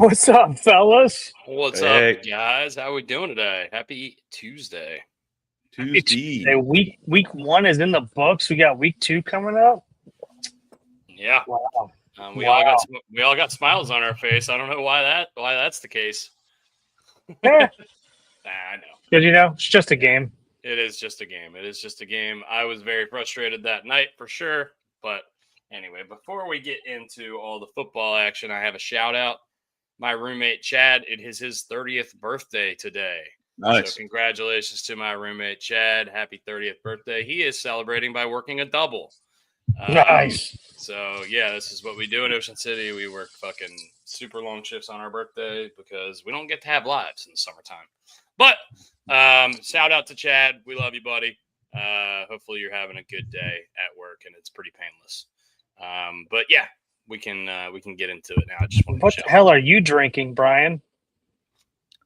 What's up, fellas? What's up, guys? How are we doing today? Happy Tuesday. Tuesday. Week 1 is in the books. We got week 2 coming up. Yeah. Wow. We all got smiles on our face. I don't know why that's the case. Yeah. I know. Because it's just a game. It is just a game. I was very frustrated that night for sure. But anyway, before we get into all the football action, I have a shout out. My roommate Chad, it is his 30th birthday today. Nice. So congratulations to my roommate Chad. Happy 30th birthday. He is celebrating by working a double. Nice. So yeah, this is what we do in Ocean City. We work fucking super long shifts on our birthday because we don't get to have lives in the summertime. But shout out to Chad. We love you, buddy. Hopefully you're having a good day at work and it's pretty painless. But yeah, we can get into it now. I just want What the hell are you drinking, Brian?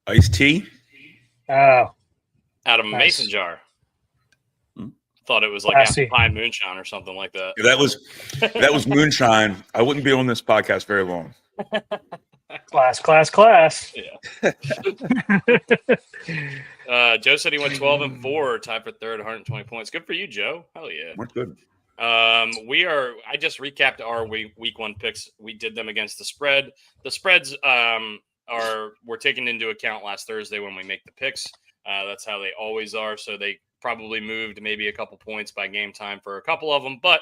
Iced tea. Oh, out of a mason jar. Thought it was like apple pie moonshine or something like that. Yeah, that was moonshine. I wouldn't be on this podcast very long. Class. Yeah. Joe said he went 12-4, tied for third, 120 points. Good for you, Joe. Hell yeah. Went good. I just recapped our week 1 picks. We did them against the spread. The spreads were taken into account last Thursday when we make the picks. That's how they always are. So they probably moved maybe a couple points by game time for a couple of them. But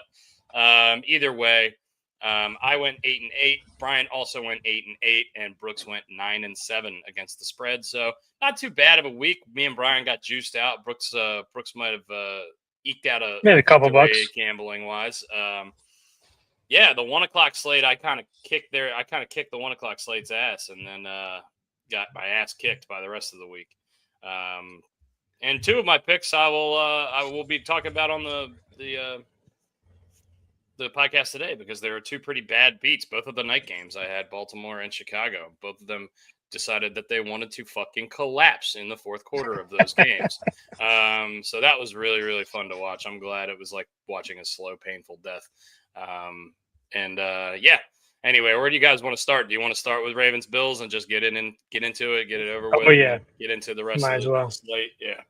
either way, I went 8-8. Brian also went 8-8, and Brooks went 9-7 against the spread. So not too bad of a week. Me and Brian got juiced out. Brooks might have eked out a couple bucks gambling wise. Yeah, the 1 o'clock slate, I kind of kicked the 1 o'clock slate's ass, and then got my ass kicked by the rest of the week. And 2 of my picks I will be talking about on the podcast today because there were 2 pretty bad beats. Both of the night games I had, Baltimore and Chicago. Both of them decided that they wanted to fucking collapse in the fourth quarter of those games. So that was really, really fun to watch. I'm glad it was like watching a slow, painful death. Yeah. Anyway, where do you guys want to start? Do you want to start with Ravens Bills and just get into it, get it over with? Oh yeah. Get into the rest Might of as the well. slate. Yeah.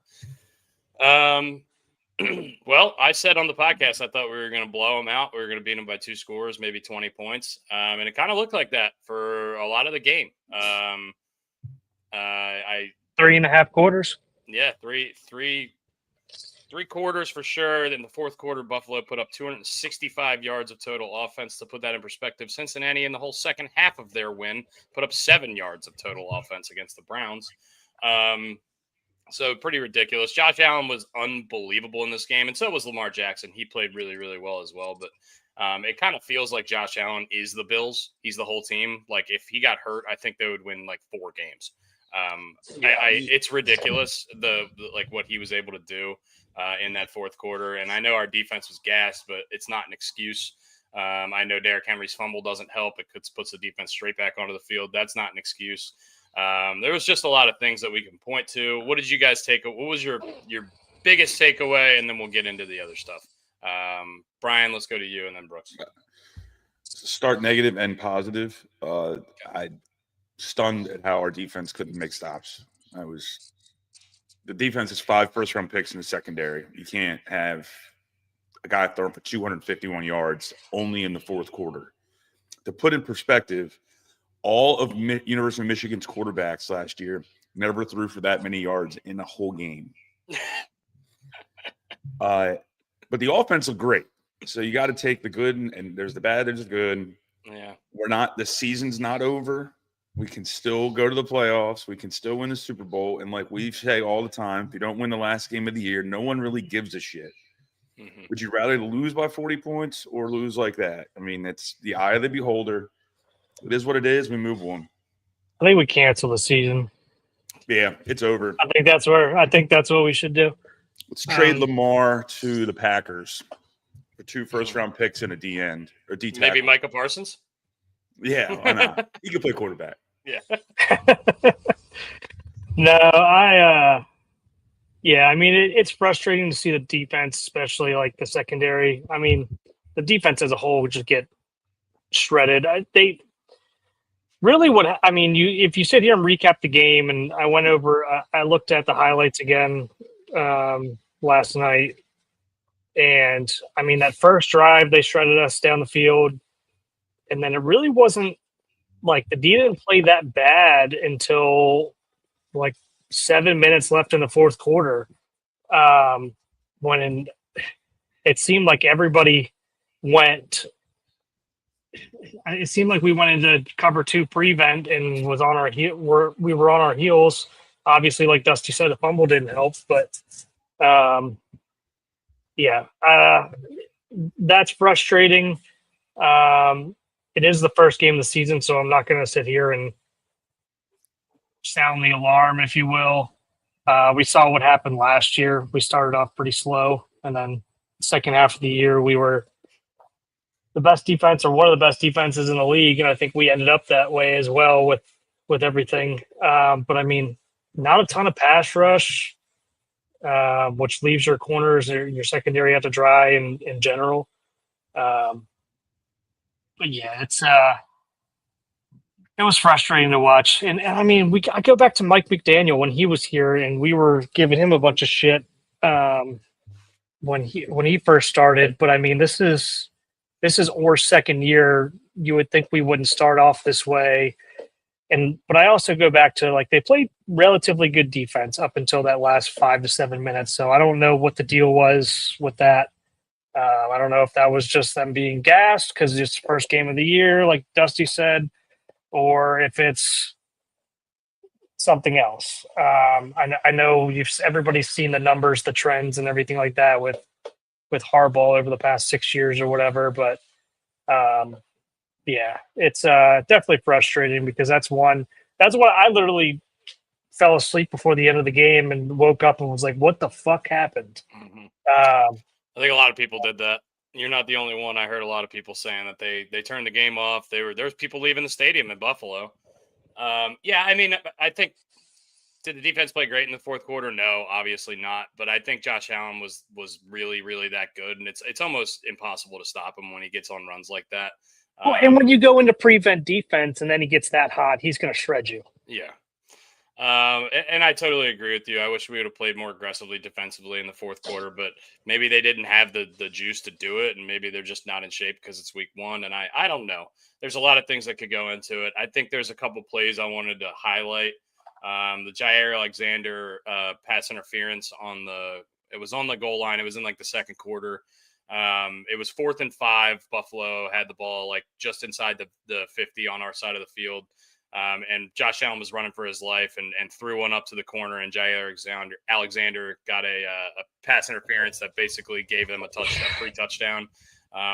Well, I said on the podcast I thought we were going to blow them out. We were going to beat them by 2 scores, maybe 20 points, and it kind of looked like that for a lot of the game. 3.5 quarters. Yeah, three quarters for sure. Then the fourth quarter, Buffalo put up 265 yards of total offense. To put that in perspective, Cincinnati in the whole second half of their win put up 7 yards of total offense against the Browns. So pretty ridiculous. Josh Allen was unbelievable in this game, and so was Lamar Jackson. He played really, really well as well. But it kind of feels like Josh Allen is the Bills. He's the whole team. Like if he got hurt, I think they would win like 4 games. It's ridiculous like what he was able to do in that fourth quarter. And I know our defense was gassed, but it's not an excuse. I know Derrick Henry's fumble doesn't help. It puts the defense straight back onto the field. That's not an excuse. There was just a lot of things that we can point to. What did you guys take? What was your biggest takeaway? And then we'll get into the other stuff. Brian, let's go to you and then Brooks. Start negative and positive. I stunned at how our defense couldn't make stops. The defense is 5 first-round picks in the secondary. You can't have a guy throwing for 251 yards only in the fourth quarter. To put in perspective, all of University of Michigan's quarterbacks last year never threw for that many yards in a whole game. But the offense looked great. So you got to take the good and there's the bad, there's the good. Yeah. The season's not over. We can still go to the playoffs. We can still win the Super Bowl. And like we say all the time, if you don't win the last game of the year, no one really gives a shit. Mm-hmm. Would you rather lose by 40 points or lose like that? I mean, it's the eye of the beholder. It is what it is. We move on. I think we cancel the season. Yeah, it's over. I think that's what we should do. Let's trade Lamar to the Packers for 2 first-round picks and a D end or D tackle. Maybe Micah Parsons. Yeah, why not? He can play quarterback. Yeah. No, I mean, it's frustrating to see the defense, especially like the secondary. I mean, the defense as a whole would just get shredded. really I mean, if you sit here and recap the game, and I went over, I looked at the highlights again last night, and I mean that first drive they shredded us down the field, and then it really wasn't like the D didn't play that bad until like 7 minutes left in the fourth quarter, when it seemed like everybody went. It seemed like we went into cover two prevent and was on our heel. We were on our heels. Obviously, like Dusty said, the fumble didn't help, but yeah, that's frustrating. It is the first game of the season, so I'm not going to sit here and sound the alarm, if you will. We saw what happened last year. We started off pretty slow, and then second half of the year, we were the best defense or one of the best defenses in the league, and I think we ended up that way as well with everything. But I mean, not a ton of pass rush, which leaves your corners or your secondary out to dry in general. But yeah, it was frustrating to watch. And I mean, I go back to Mike McDaniel when he was here, and we were giving him a bunch of shit when he first started. But I mean, this is Orr's second year. You would think we wouldn't start off this way. But I also go back to, like, they played relatively good defense up until that last 5 to 7 minutes. So I don't know what the deal was with that. I don't know if that was just them being gassed because it's the first game of the year, like Dusty said, or if it's something else. I know everybody's seen the numbers, the trends, and everything like that with Harbaugh over the past 6 years or whatever. But yeah, it's definitely frustrating because that's what I literally fell asleep before the end of the game and woke up and was like, what the fuck happened? Mm-hmm. I think a lot of people did that. You're not the only one. I heard a lot of people saying that they turned the game off. There was people leaving the stadium in Buffalo. Yeah, I mean, I think, did the defense play great in the fourth quarter? No, obviously not. But I think Josh Allen was really, really that good, and it's almost impossible to stop him when he gets on runs like that. Well, and when you go into prevent defense and then he gets that hot, he's going to shred you. Yeah. And I totally agree with you. I wish we would have played more aggressively defensively in the fourth quarter, but maybe they didn't have the juice to do it, and maybe they're just not in shape because it's week one. And I don't know. There's a lot of things that could go into it. I think there's a couple plays I wanted to highlight. The Jair Alexander pass interference it was on the goal line. It was in like the second quarter. It was 4th and 5. Buffalo had the ball like just inside the 50 on our side of the field. And Josh Allen was running for his life and threw one up to the corner, and Jair Alexander got a pass interference that basically gave him a free touchdown.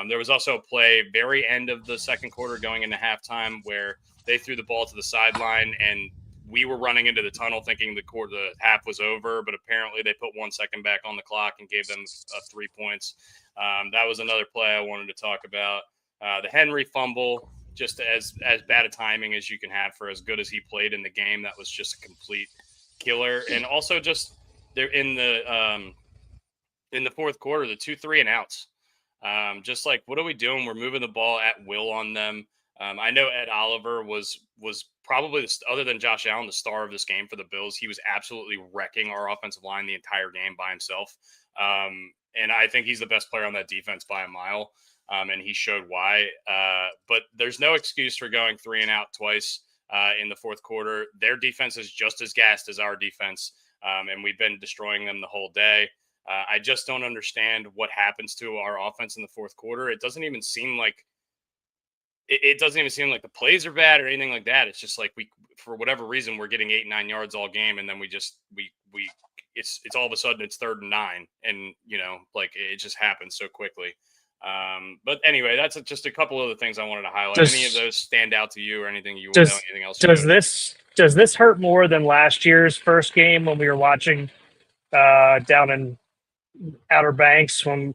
There was also a play very end of the second quarter going into halftime where they threw the ball to the sideline, and we were running into the tunnel thinking the half was over, but apparently they put 1 second back on the clock and gave them 3 points. That was another play I wanted to talk about. The Henry fumble, just as bad a timing as you can have for as good as he played in the game. That was just a complete killer. And also just there in the fourth quarter, the 2 3 and outs. Just like, what are we doing? We're moving the ball at will on them. I know Ed Oliver was probably, other than Josh Allen, the star of this game for the Bills. He was absolutely wrecking our offensive line the entire game by himself. And I think he's the best player on that defense by a mile. And he showed why. But there's no excuse for going 3 and out twice in the fourth quarter. Their defense is just as gassed as our defense, and we've been destroying them the whole day. I just don't understand what happens to our offense in the fourth quarter. It doesn't even seem like the plays are bad or anything like that. It's just like for whatever reason, we're getting 8-9 yards all game, and then it's all of a sudden it's 3rd and 9, and like it just happens so quickly. But anyway, that's just a couple of the things I wanted to highlight. Any of those stand out to you or anything you want to know? Anything else? Does this hurt more than last year's first game when we were watching down in Outer Banks when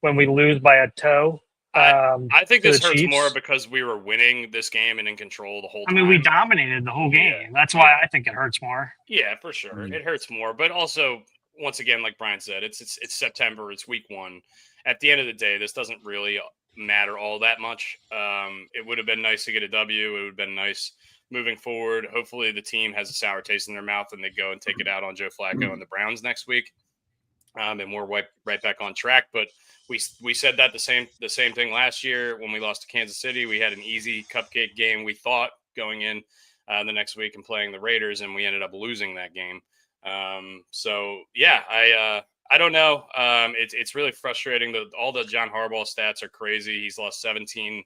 we lose by a toe? I think this hurts Chiefs? more because we were winning this game and in control the whole time. I mean, we dominated the whole game. Yeah. That's why I think it hurts more. Yeah, for sure. It hurts more. But also, once again, like Brian said, it's September. It's week one. At the end of the day, this doesn't really matter all that much. It would have been nice to get a W. It would have been nice moving forward. Hopefully the team has a sour taste in their mouth and they go and take it out on Joe Flacco and the Browns next week. And we're right back on track. But we said that the same thing last year when we lost to Kansas City. We had an easy cupcake game, we thought, going in the next week and playing the Raiders, and we ended up losing that game. So yeah, I don't know. It's really frustrating. All the John Harbaugh stats are crazy. He's lost 17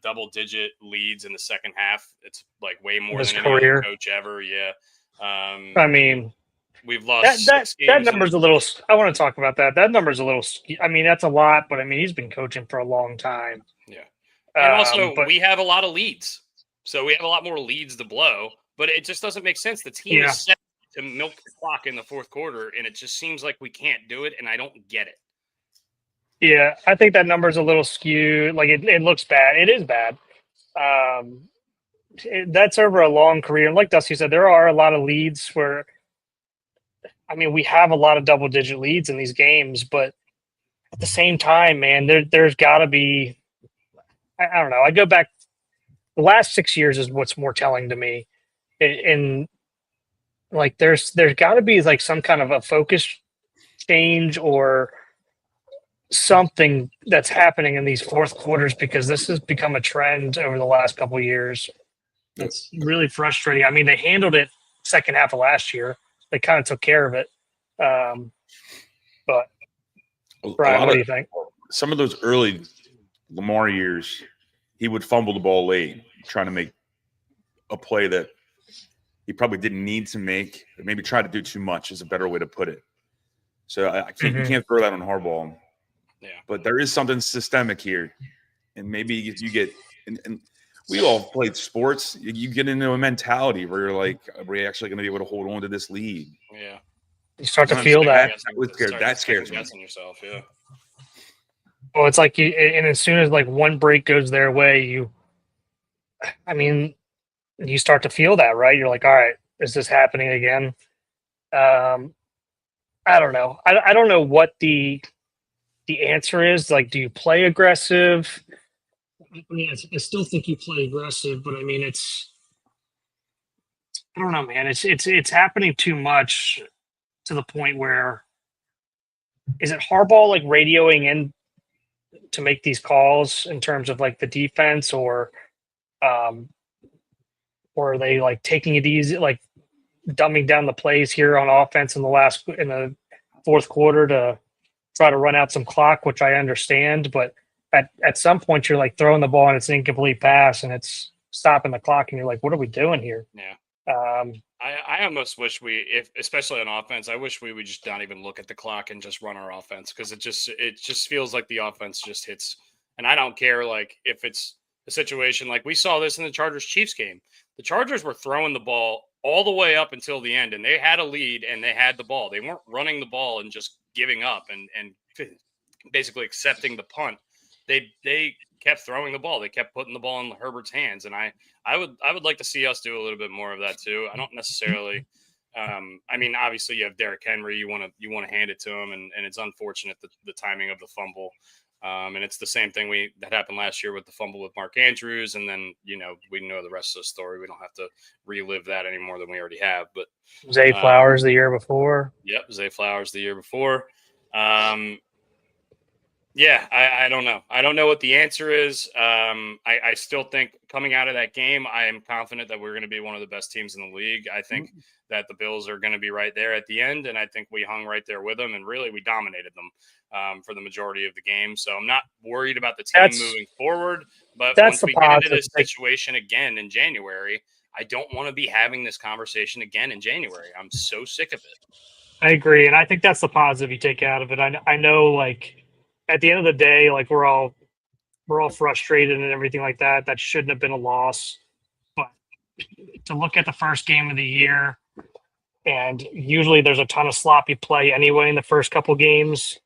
double-digit leads in the second half. It's like way more His than career. any other coach ever. Yeah. I mean, we've lost six that games. number's a little. I want to talk about that. That number's a little. I mean, that's a lot, but I mean, he's been coaching for a long time. Yeah, and also but we have a lot of leads, so we have a lot more leads to blow. But it just doesn't make sense. The team is set to milk the clock in the fourth quarter, and it just seems like we can't do it, and I don't get it. Yeah, I think that number's a little skewed. Like it looks bad. It is bad. That's over a long career. And like Dusty said, there are a lot of leads where, I mean, we have a lot of double-digit leads in these games, but at the same time, man, there's got to be. I don't know. I go back. The last 6 years is what's more telling to me, and like there's got to be like some kind of a focus change or something that's happening in these fourth quarters, because this has become a trend over the last couple of years. It's really frustrating. I mean, they handled it second half of last year. They kind of took care of it. But Brian, what do you think? Some of those early Lamar years, he would fumble the ball late, trying to make a play that he probably didn't need to make, or maybe try to do too much is a better way to put it. So you can't throw that on Harbaugh. Yeah. But there is something systemic here. And maybe if you get and we all played sports, you get into a mentality where you're like, are we actually going to be able to hold on to this lead? Yeah. You start to feel that. That scares me. Yourself, yeah. Well, it's like and as soon as like one break goes their way, you start to feel that, right? You're like, all right, is this happening again? I don't know. I don't know what the answer is. Like, do you play aggressive? I mean, I still think you play aggressive, but I mean, I don't know, man. It's happening too much to the point where, is it Harbaugh like radioing in to make these calls in terms of like the defense, or are they like taking it easy, like dumbing down the plays here on offense in the fourth quarter to try to run out some clock, which I understand, but at some point you're like throwing the ball and it's an incomplete pass and it's stopping the clock and you're like, what are we doing here? Yeah. I almost wish especially on offense, I wish we would just not even look at the clock and just run our offense, because it just feels like the offense just hits. And I don't care like if it's a situation like we saw this in the Chargers-Chiefs game. The Chargers were throwing the ball all the way up until the end, and they had a lead and they had the ball. They weren't running the ball and just giving up and basically accepting the punt. They kept throwing the ball. They kept putting the ball in Herbert's hands, and I would like to see us do a little bit more of that too. I don't necessarily. I mean, obviously you have Derrick Henry. You want to hand it to him, and it's unfortunate the timing of the fumble. And it's the same thing that happened last year with the fumble with Mark Andrews, and then we know the rest of the story. We don't have to relive that any more than we already have. But Zay Flowers the year before. Yep, Zay Flowers the year before. Yeah, I don't know. I don't know what the answer is. I still think coming out of that game, I am confident that we're going to be one of the best teams in the league. I think that the Bills are going to be right there at the end, and I think we hung right there with them, and really we dominated them for the majority of the game. So I'm not worried about the team moving forward. But once we get into this situation again in January, I don't want to be having this conversation again in January. I'm so sick of it. I agree, and I think that's the positive you take out of it. I know, like, at the end of the day, like we're all frustrated and everything like that. That shouldn't have been a loss. But to look at the first game of the year, and usually there's a ton of sloppy play anyway in the first couple games.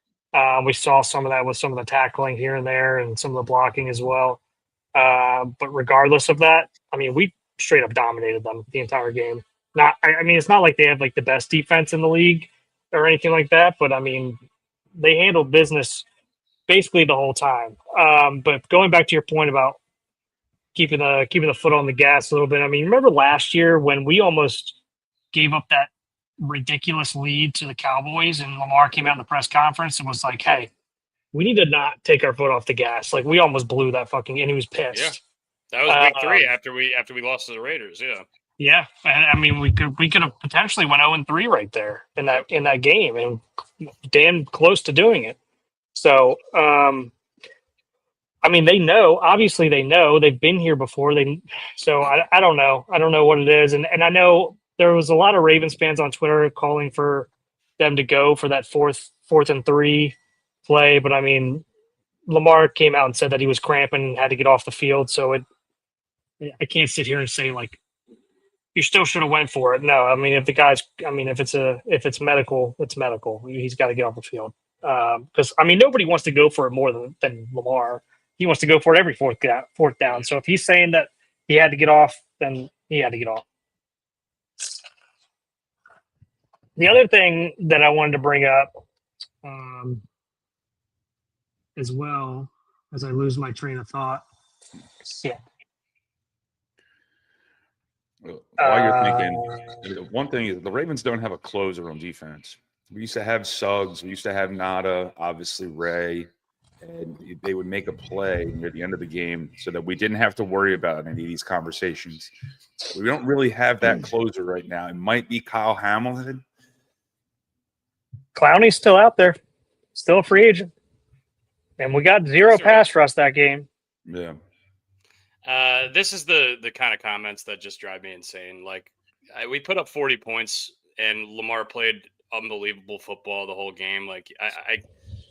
We saw some of that with some of the tackling here and there and some of the blocking as well. But regardless of that, I mean, we straight up dominated them the entire game. I mean, it's not like they have like the best defense in the league or anything like that, but I mean, they handled business basically the whole time. But going back to your point about keeping the foot on the gas a little bit. I mean, remember last year when we almost gave up that ridiculous lead to the Cowboys, and Lamar came out in the press conference and was like, "Hey, we need to not take our foot off the gas." Like we almost blew that fucking, and he was Yeah, pissed. that was week 3 after we lost to the Raiders. Yeah. Yeah, and I mean, we could have potentially went 0-3 right there in that game, and damn close to doing it. So, I mean, they know. Obviously, they know. They've been here before. I don't know. I don't know what it is, and I know there was a lot of Ravens fans on Twitter calling for them to go for that fourth and 3 play. But I mean, Lamar came out and said that he was cramping and had to get off the field. So I can't sit here and say like you still should have went for it. No, I mean, if it's medical, it's medical. He's got to get off the field because I mean nobody wants to go for it more than Lamar. He wants to go for it every fourth down. So if he's saying that he had to get off, then he had to get off. The other thing that I wanted to bring up, as well as I lose my train of thought. Yeah. While you're thinking, one thing is the Ravens don't have a closer on defense. We used to have Suggs. We used to have Nada, obviously Ray, and they would make a play near the end of the game so that we didn't have to worry about any of these conversations. We don't really have that closer right now. It might be Kyle Hamilton. Clowney's still out there, still a free agent, and we got 0 pass rush that game. Yeah. This is the kind of comments that just drive me insane. Like we put up 40 points and Lamar played unbelievable football the whole game. Like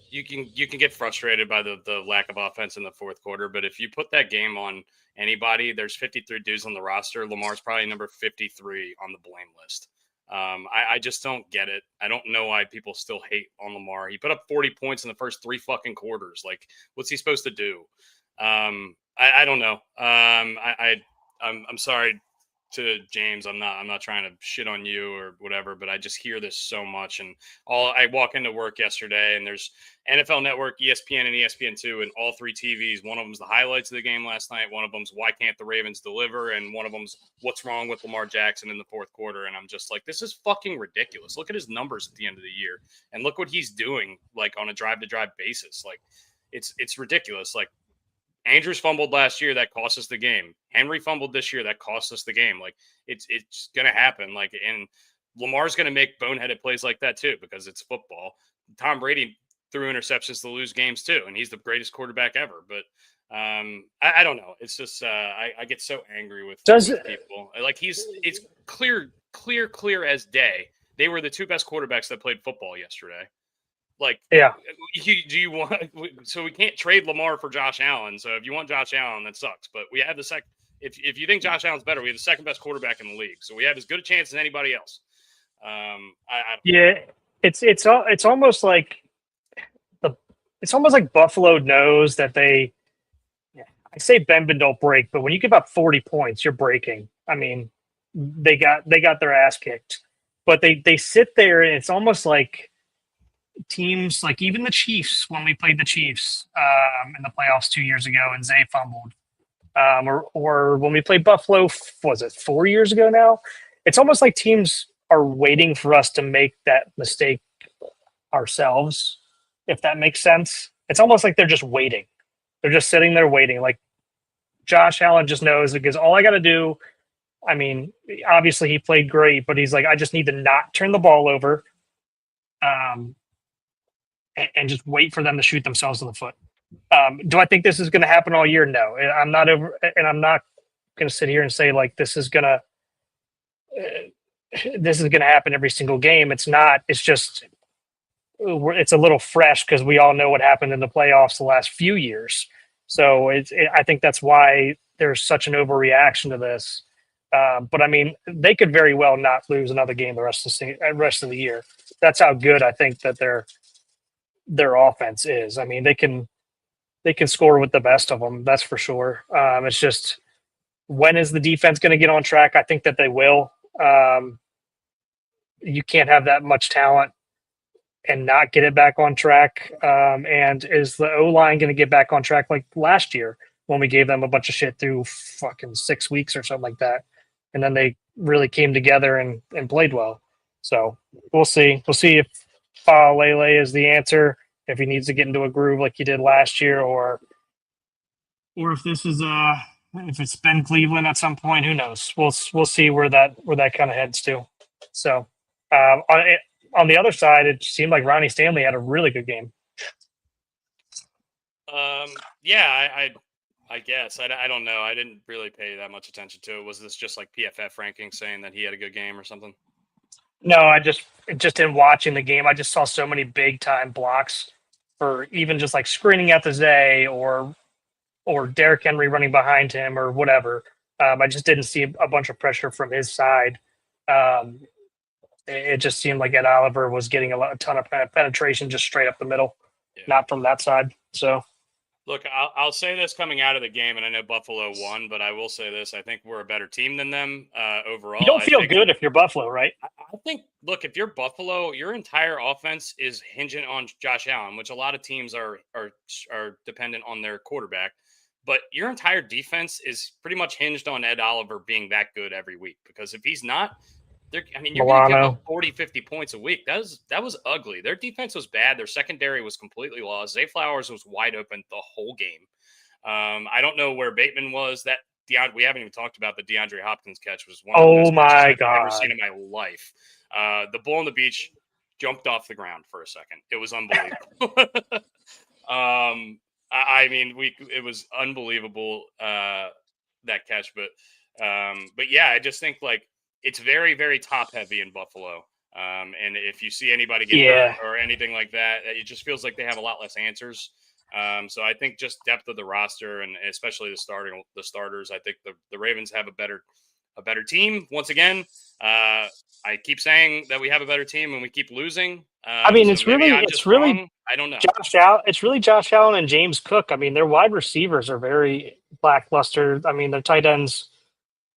you can get frustrated by the lack of offense in the fourth quarter, but if you put that game on anybody, there's 53 dudes on the roster. Lamar's probably number 53 on the blame list. I just don't get it. I don't know why people still hate on Lamar. He put up 40 points in the first 3 fucking quarters. Like, what's he supposed to do? I don't know. I'm sorry to James. I'm not trying to shit on you or whatever, but I just hear this so much. And I walk into work yesterday and there's NFL Network, ESPN, and ESPN2, and all 3 TVs. One of them's the highlights of the game last night. One of them's why can't the Ravens deliver? And one of them's what's wrong with Lamar Jackson in the fourth quarter. And I'm just like, this is fucking ridiculous. Look at his numbers at the end of the year and look what he's doing, like on a drive to drive basis. Like it's ridiculous. Like, Andrews fumbled last year. That cost us the game. Henry fumbled this year. That cost us the game. Like it's going to happen. Like, and Lamar's going to make boneheaded plays like that too, because it's football. Tom Brady threw interceptions to lose games too. And he's the greatest quarterback ever. But I don't know. It's just, I get so angry with people. Like it's clear as day. They were the 2 best quarterbacks that played football yesterday. Like, yeah, do you want? So we can't trade Lamar for Josh Allen. So if you want Josh Allen, that sucks. But we have the second. If you think Josh Allen's better, we have the second best quarterback in the league. So we have as good a chance as anybody else. It's almost like Buffalo knows that they. I say bend but don't break, but when you give up 40 points, you're breaking. I mean, they got their ass kicked, but they sit there and it's almost like teams like even the Chiefs, when we played the Chiefs in the playoffs 2 years ago and Zay fumbled, or when we played Buffalo, was it 4 years ago now? It's almost like teams are waiting for us to make that mistake ourselves, if that makes sense. It's almost like they're just waiting. They're just sitting there waiting. Like Josh Allen just knows, because all I got to do, I mean, obviously he played great, but he's like, I just need to not turn the ball over. And just wait for them to shoot themselves in the foot. Do I think this is going to happen all year? No, I'm not going to sit here and say like this is going to happen every single game. It's not. It's just it's a little fresh because we all know what happened in the playoffs the last few years. So I think that's why there's such an overreaction to this. But I mean, they could very well not lose another game the rest of the year. That's how good I think that their offense is. I mean, they can score with the best of them. That's for sure. It's just, when is the defense going to get on track? I think that they will. You can't have that much talent and not get it back on track? And is the O-line going to get back on track like last year when we gave them a bunch of shit through fucking 6 weeks or something like that? And then they really came together and played well. So we'll see. We'll see if Lele is the answer, if he needs to get into a groove like he did last year, or if this is if it's Ben Cleveland at some point. Who knows? We'll see where that kind of heads to. So on the other side, it seemed like Ronnie Stanley had a really good game. Yeah, I guess I don't know. I didn't really pay that much attention to it. Was this just like PFF rankings saying that he had a good game or something? No, I just in watching the game, I just saw so many big time blocks for even just like screening at the Zay or Derrick Henry running behind him or whatever. I just didn't see a bunch of pressure from his side. It just seemed like Ed Oliver was getting a ton of penetration just straight up the middle, not from that side. So. Look, I'll say this coming out of the game, and I know Buffalo won, but I will say this. I think we're a better team than them overall. You don't feel good if you're Buffalo, right? I think, look, if you're Buffalo, your entire offense is hinging on Josh Allen, which a lot of teams are dependent on their quarterback. But your entire defense is pretty much hinged on Ed Oliver being that good every week. Because if he's not, you're going to give up 40, 50 points a week. That was ugly. Their defense was bad. Their secondary was completely lost. Zay Flowers was wide open the whole game. I don't know where Bateman was. We haven't even talked about the DeAndre Hopkins catch. Was one of the best catches I've ever seen in my life. The bull on the beach jumped off the ground for a second. It was unbelievable. I mean, it was unbelievable that catch. But yeah, I just think like. It's very, very top heavy in Buffalo. And if you see anybody get hurt or anything like that, it just feels like they have a lot less answers. So I think just depth of the roster and especially the starters, I think the Ravens have a better team. Once again, I keep saying that we have a better team and we keep losing. I mean, so it's really wrong. I don't know. It's really Josh Allen and James Cook. I mean, their wide receivers are very lackluster. I mean, their tight ends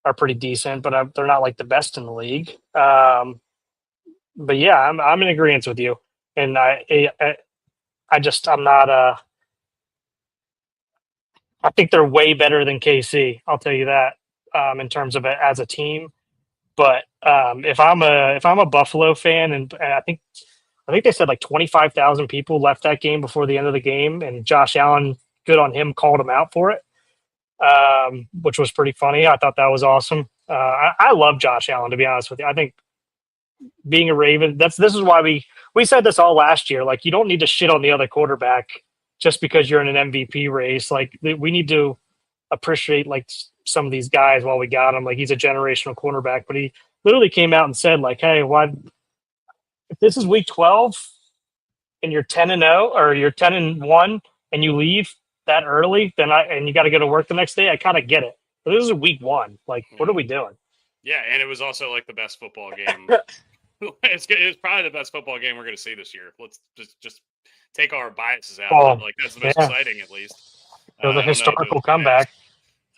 are pretty decent, but they're not like the best in the league. But yeah, I'm in agreement with you, and I'm not. I think they're way better than KC. I'll tell you that in terms of it as a team. But if I'm a Buffalo fan, and I think they said like 25,000 people left that game before the end of the game, and Josh Allen, good on him, called him out for it. Which was pretty funny. I thought that was awesome. I love Josh Allen, to be honest with you. I think being a Raven, this is why we said this all last year. Like, you don't need to shit on the other quarterback just because you're in an MVP race. Like, we need to appreciate like some of these guys while we got him. Like, he's a generational quarterback, but he literally came out and said like, "Hey, if this is week 12 and you're 10-0 or you're 10-1 and you leave that early, and you got to go to work the next day, I kind of get it. But this is week 1. Like, what are we doing?" Yeah, and it was also like the best football game. It's probably the best football game we're going to see this year. Let's just take our biases out. Oh, like that's the most exciting, at least. It was a historical comeback.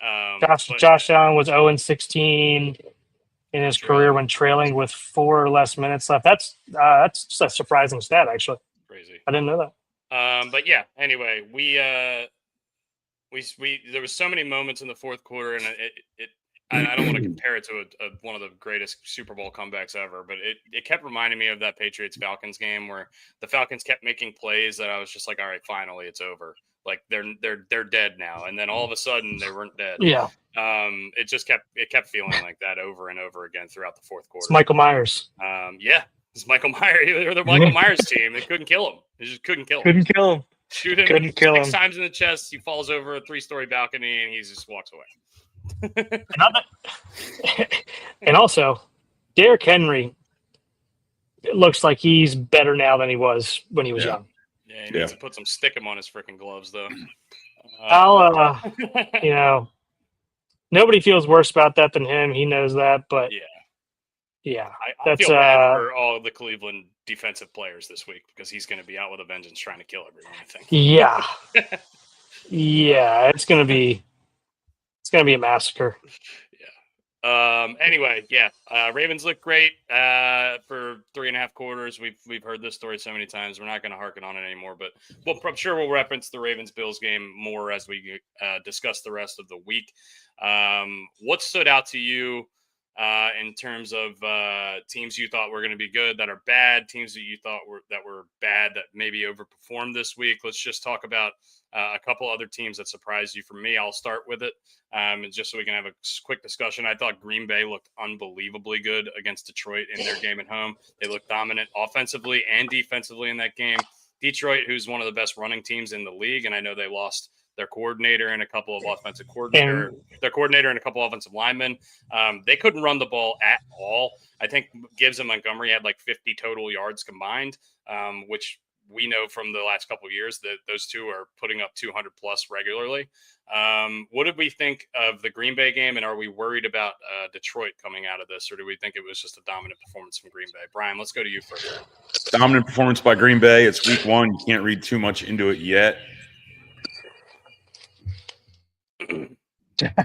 Josh Allen was 0-16 in his career when trailing with 4 or less minutes left. That's just a surprising stat, actually. Crazy. I didn't know that. But yeah, anyway, we there was so many moments in the fourth quarter, and I don't want to compare it to one of the greatest Super Bowl comebacks ever, but it kept reminding me of that Patriots-Falcons game where the Falcons kept making plays that I was just like, all right, finally it's over. Like they're dead now, and then all of a sudden they weren't dead. Yeah. It kept feeling like that over and over again throughout the fourth quarter. It's Michael Myers. Yeah. It's Michael Myers. They're the Michael Myers team. They couldn't kill him. They just couldn't kill him. Couldn't kill him. Shoot him Couldn't kill him 6 times in the chest. He falls over a 3-story balcony and he just walks away. And also, Derrick Henry, it looks like he's better now than he was when he was young. Yeah, he needs to put some stickum on his freaking gloves, though. Nobody feels worse about that than him. He knows that, but yeah, I feel bad for all the Cleveland defensive players this week because he's going to be out with a vengeance trying to kill everyone, I think. Yeah. Yeah, it's going to be a massacre. Anyway, yeah, Ravens look great for 3.5 quarters. We've heard this story so many times. We're not going to harken on it anymore, but I'm sure we'll reference the Ravens Bills game more as we discuss the rest of the week. What stood out to you in terms of teams you thought were going to be good that are bad, teams that you thought were bad that maybe overperformed this week? Let's just talk about a couple other teams that surprised you. For me, I'll start with it. And just so we can have a quick discussion, I thought Green Bay looked unbelievably good against Detroit in their game at home. They looked dominant offensively and defensively in that game. Detroit, who's one of the best running teams in the league, and I know they lost their coordinator and a couple of their coordinator and a couple of offensive linemen. They couldn't run the ball at all. I think Gibbs and Montgomery had like 50 total yards combined, which we know from the last couple of years that those two are putting up 200 plus regularly. What did we think of the Green Bay game, and are we worried about Detroit coming out of this, or do we think it was just a dominant performance from Green Bay? Brian, let's go to you first. Dominant performance by Green Bay. It's week 1. You can't read too much into it yet.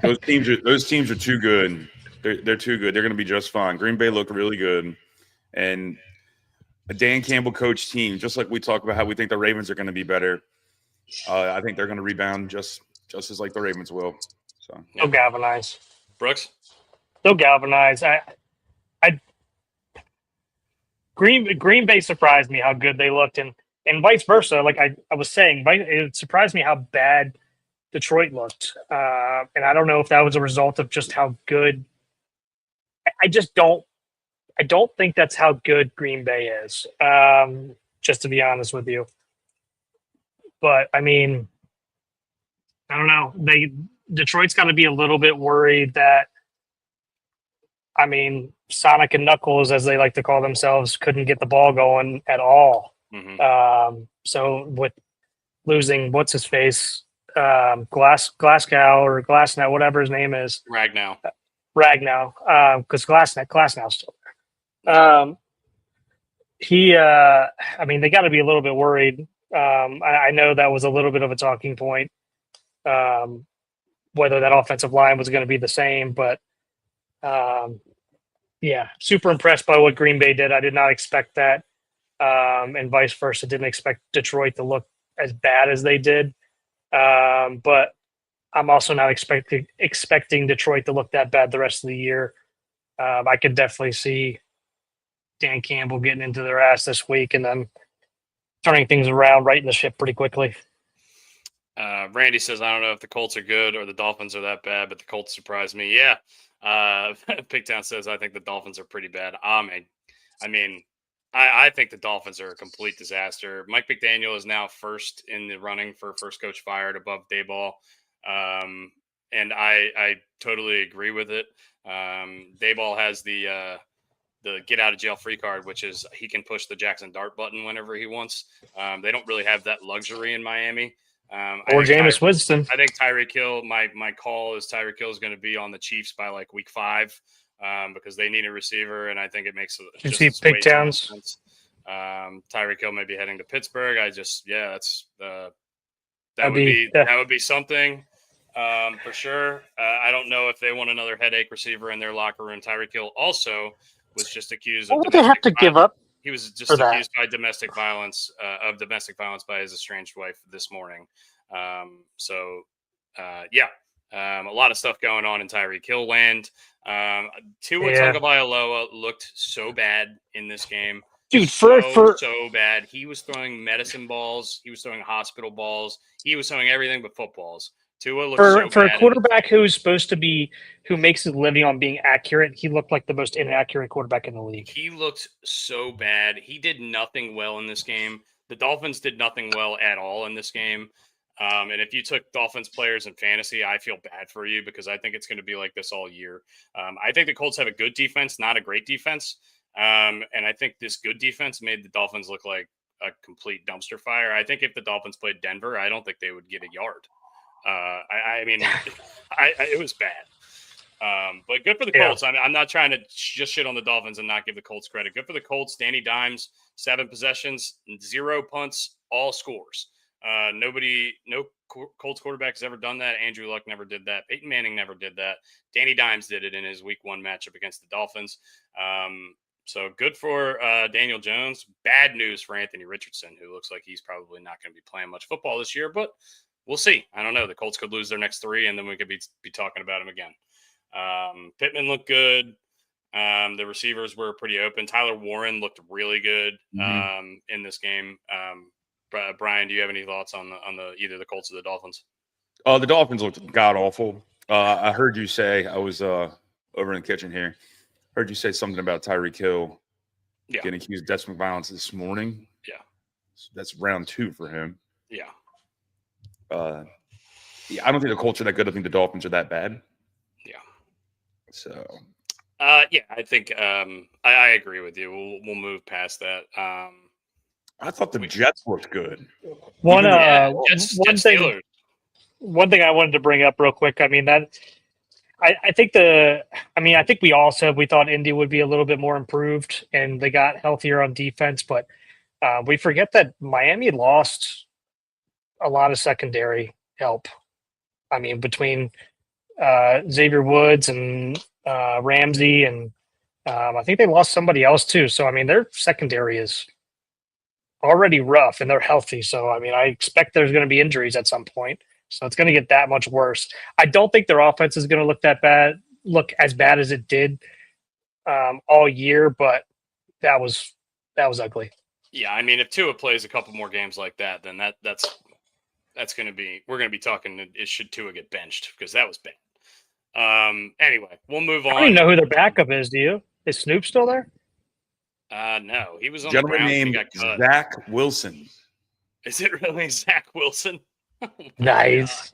Those teams are too good. They're too good. They're going to be just fine. Green Bay looked really good, and a Dan Campbell coach team, just like we talk about how we think the Ravens are going to be better. I think they're going to rebound just as like the Ravens will. So they'll galvanize. Brooks, they'll galvanize. Green Bay surprised me how good they looked, and vice versa. Like I was saying, it surprised me how bad Detroit looked, and I don't know if that was a result of just how good. I don't think that's how good Green Bay is, just to be honest with you. But, I mean, I don't know. Detroit's got to be a little bit worried that, I mean, Sonic and Knuckles, as they like to call themselves, couldn't get the ball going at all. Mm-hmm. So with losing, what's his face, Glasgow or Glassnow, whatever his name is. Ragnow, because Glasnow's still there. I mean, they got to be a little bit worried. I know that was a little bit of a talking point, whether that offensive line was going to be the same, but yeah, super impressed by what Green Bay did. I did not expect that, and vice versa. Didn't expect Detroit to look as bad as they did, but I'm also not expecting Detroit to look that bad the rest of the year. I could definitely see Dan Campbell getting into their ass this week and then turning things around, righting the ship pretty quickly. Randy says, I don't know if the Colts are good or the Dolphins are that bad, but the Colts surprised me. Yeah. Pigtown says, I think the Dolphins are pretty bad. I think the Dolphins are a complete disaster. Mike McDaniel is now first in the running for first coach fired above Daboll. And I totally agree with it. Daboll has the get out of jail free card, which is he can push the Jackson Dart button whenever he wants. They don't really have that luxury in Miami. Or Jameis Winston. I think Tyreek Hill, my call is Tyreek Hill is going to be on the Chiefs by like week 5 because they need a receiver. And I think it makes you see Pigtowns. Tyreek Hill may be heading to Pittsburgh. That would be something. For sure. I don't know if they want another headache receiver in their locker room. Tyreek Hill also was just accused of they have to give up. He was just accused by domestic violence by his estranged wife this morning. A lot of stuff going on in Tyreek Hill land. Tua Tagovailoa looked so bad in this game. Dude, so bad. He was throwing medicine balls. He was throwing hospital balls. He was throwing everything but footballs. Tua looked for a quarterback who makes his living on being accurate, he looked like the most inaccurate quarterback in the league. He looked so bad. He did nothing well in this game. The Dolphins did nothing well at all in this game. And if you took Dolphins players in fantasy, I feel bad for you because I think it's going to be like this all year. I think the Colts have a good defense, not a great defense. And I think this good defense made the Dolphins look like a complete dumpster fire. I think if the Dolphins played Denver, I don't think they would get a yard. It was bad. But good for the Colts. I'm not trying to just shit on the Dolphins and not give the Colts credit. Good for the Colts. Danny Dimes, 7 possessions, 0 punts, all scores. No Colts quarterback has ever done that. Andrew Luck never did that. Peyton Manning never did that. Danny Dimes did it in his Week 1 matchup against the Dolphins. So good for Daniel Jones. Bad news for Anthony Richardson, who looks like he's probably not going to be playing much football this year, but we'll see. I don't know. The Colts could lose their next 3, and then we could be talking about him again. Pittman looked good. The receivers were pretty open. Tyler Warren looked really good in this game. Brian, do you have any thoughts on the either the Colts or the Dolphins? The Dolphins looked god awful. I heard you say, I was over in the kitchen here. Heard you say something about Tyreek Hill getting accused of domestic violence this morning. Yeah, so that's round 2 for him. Yeah. I don't think the Colts are that good. I think the Dolphins are that bad. Yeah. So. I think I agree with you. We'll move past that. I thought the Jets looked good. One thing I wanted to bring up real quick. I mean I think we all said we thought Indy would be a little bit more improved, and they got healthier on defense. But we forget that Miami lost a lot of secondary help. I mean, between Xavier Woods and Ramsey, and I think they lost somebody else too. So I mean, their secondary is already rough, and they're healthy. So I mean, I expect there's going to be injuries at some point. So it's going to get that much worse. I don't think their offense is going to look as bad as it did all year, but that was ugly. Yeah, I mean, if Tua plays a couple more games like that, then that's going to be, we're going to be talking. Should Tua get benched, because that was bad. Anyway, we'll move on. I don't even know who their backup is. Do you? Is Snoop still there? No, he was on gentleman the Browns. Named Zach Wilson. Is it really Zach Wilson? Oh, nice.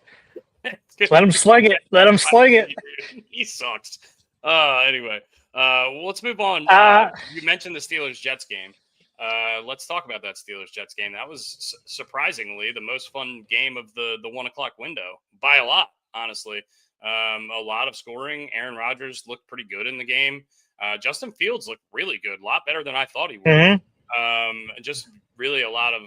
Let him sling it. Let him sling it. He sucks. Anyway, let's move on. You mentioned the Steelers-Jets game. Let's talk about that Steelers-Jets game. That was surprisingly the most fun game of the 1 o'clock window by a lot, honestly. A lot of scoring. Aaron Rodgers looked pretty good in the game. Justin Fields looked really good, a lot better than I thought he would. Mm-hmm. Just really a lot of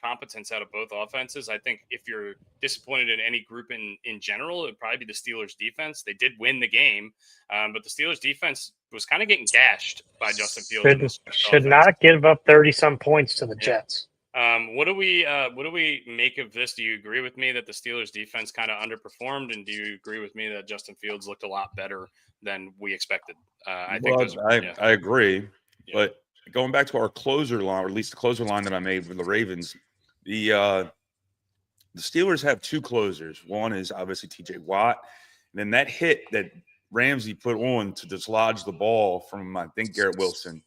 competence out of both offenses. I think if you're disappointed in any group in general, it'd probably be the Steelers defense. They did win the game, but the Steelers defense was kind of getting gashed by Justin Fields. Should not give up 30-some points to the Jets. What do we make of this? Do you agree with me that the Steelers defense kind of underperformed, and do you agree with me that Justin Fields looked a lot better than we expected? I agree, but going back to our closer line, or at least the closer line that I made with the Ravens, the Steelers have 2 closers. One is obviously T.J. Watt, and then that hit that Ramsey put on to dislodge the ball from, I think, Garrett Wilson.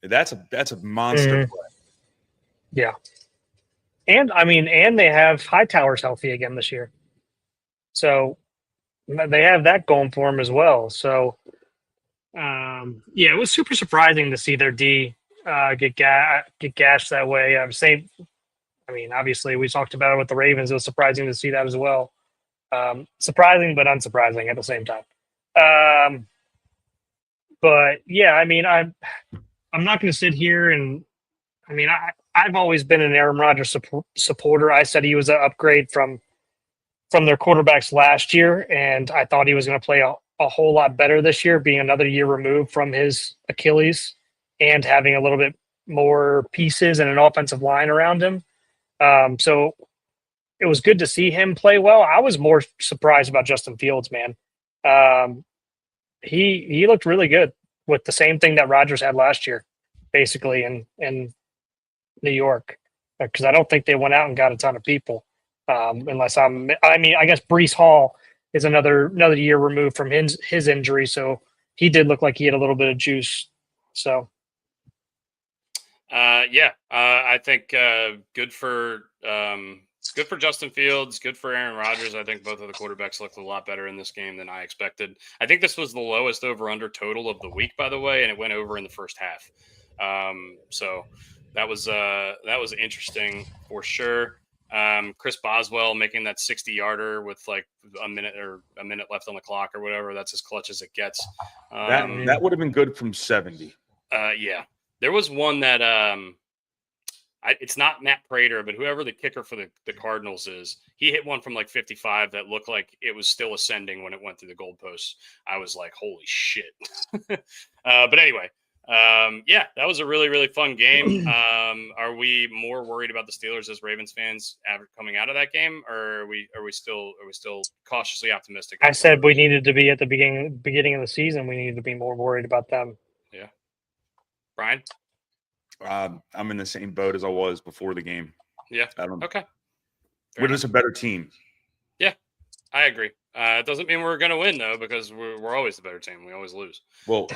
That's a monster play. Yeah. And I mean, they have Hightower's healthy again this year. So they have that going for them as well. So it was super surprising to see their D get gashed that way. Obviously we talked about it with the Ravens. It was surprising to see that as well. Surprising but unsurprising at the same time. But yeah, I mean, I'm not going to sit here and I've always been an Aaron Rodgers supporter. I said he was an upgrade from their quarterbacks last year, and I thought he was going to play a whole lot better this year, being another year removed from his Achilles and having a little bit more pieces and an offensive line around him. So it was good to see him play well. I was more surprised about Justin Fields, man. He looked really good with the same thing that Rodgers had last year, basically, in New York, because I don't think they went out and got a ton of people. I guess Breece Hall is another year removed from his injury, so he did look like he had a little bit of juice. So, I think good for Justin Fields, good for Aaron Rodgers. I think both of the quarterbacks looked a lot better in this game than I expected. I think this was the lowest over/under total of the week, by the way, and it went over in the first half. So that was interesting for sure. Chris Boswell making that 60-yarder with like a minute left on the clock or whatever. That's as clutch as it gets. That would have been good from 70. There was one that it's not Matt Prater, but whoever the kicker for the Cardinals is, he hit one from like 55 that looked like it was still ascending when it went through the goalposts. I was like, holy shit. But anyway, yeah, that was a really, really fun game. Are we more worried about the Steelers as Ravens fans coming out of that game, or are we still cautiously optimistic? I said we needed to be at the beginning of the season. We needed to be more worried about them. Yeah. Brian? I'm in the same boat as I was before the game. Yeah. I don't. Okay. We're just a better team. Yeah, I agree. It doesn't mean we're going to win though, because we're always the better team. We always lose. Well,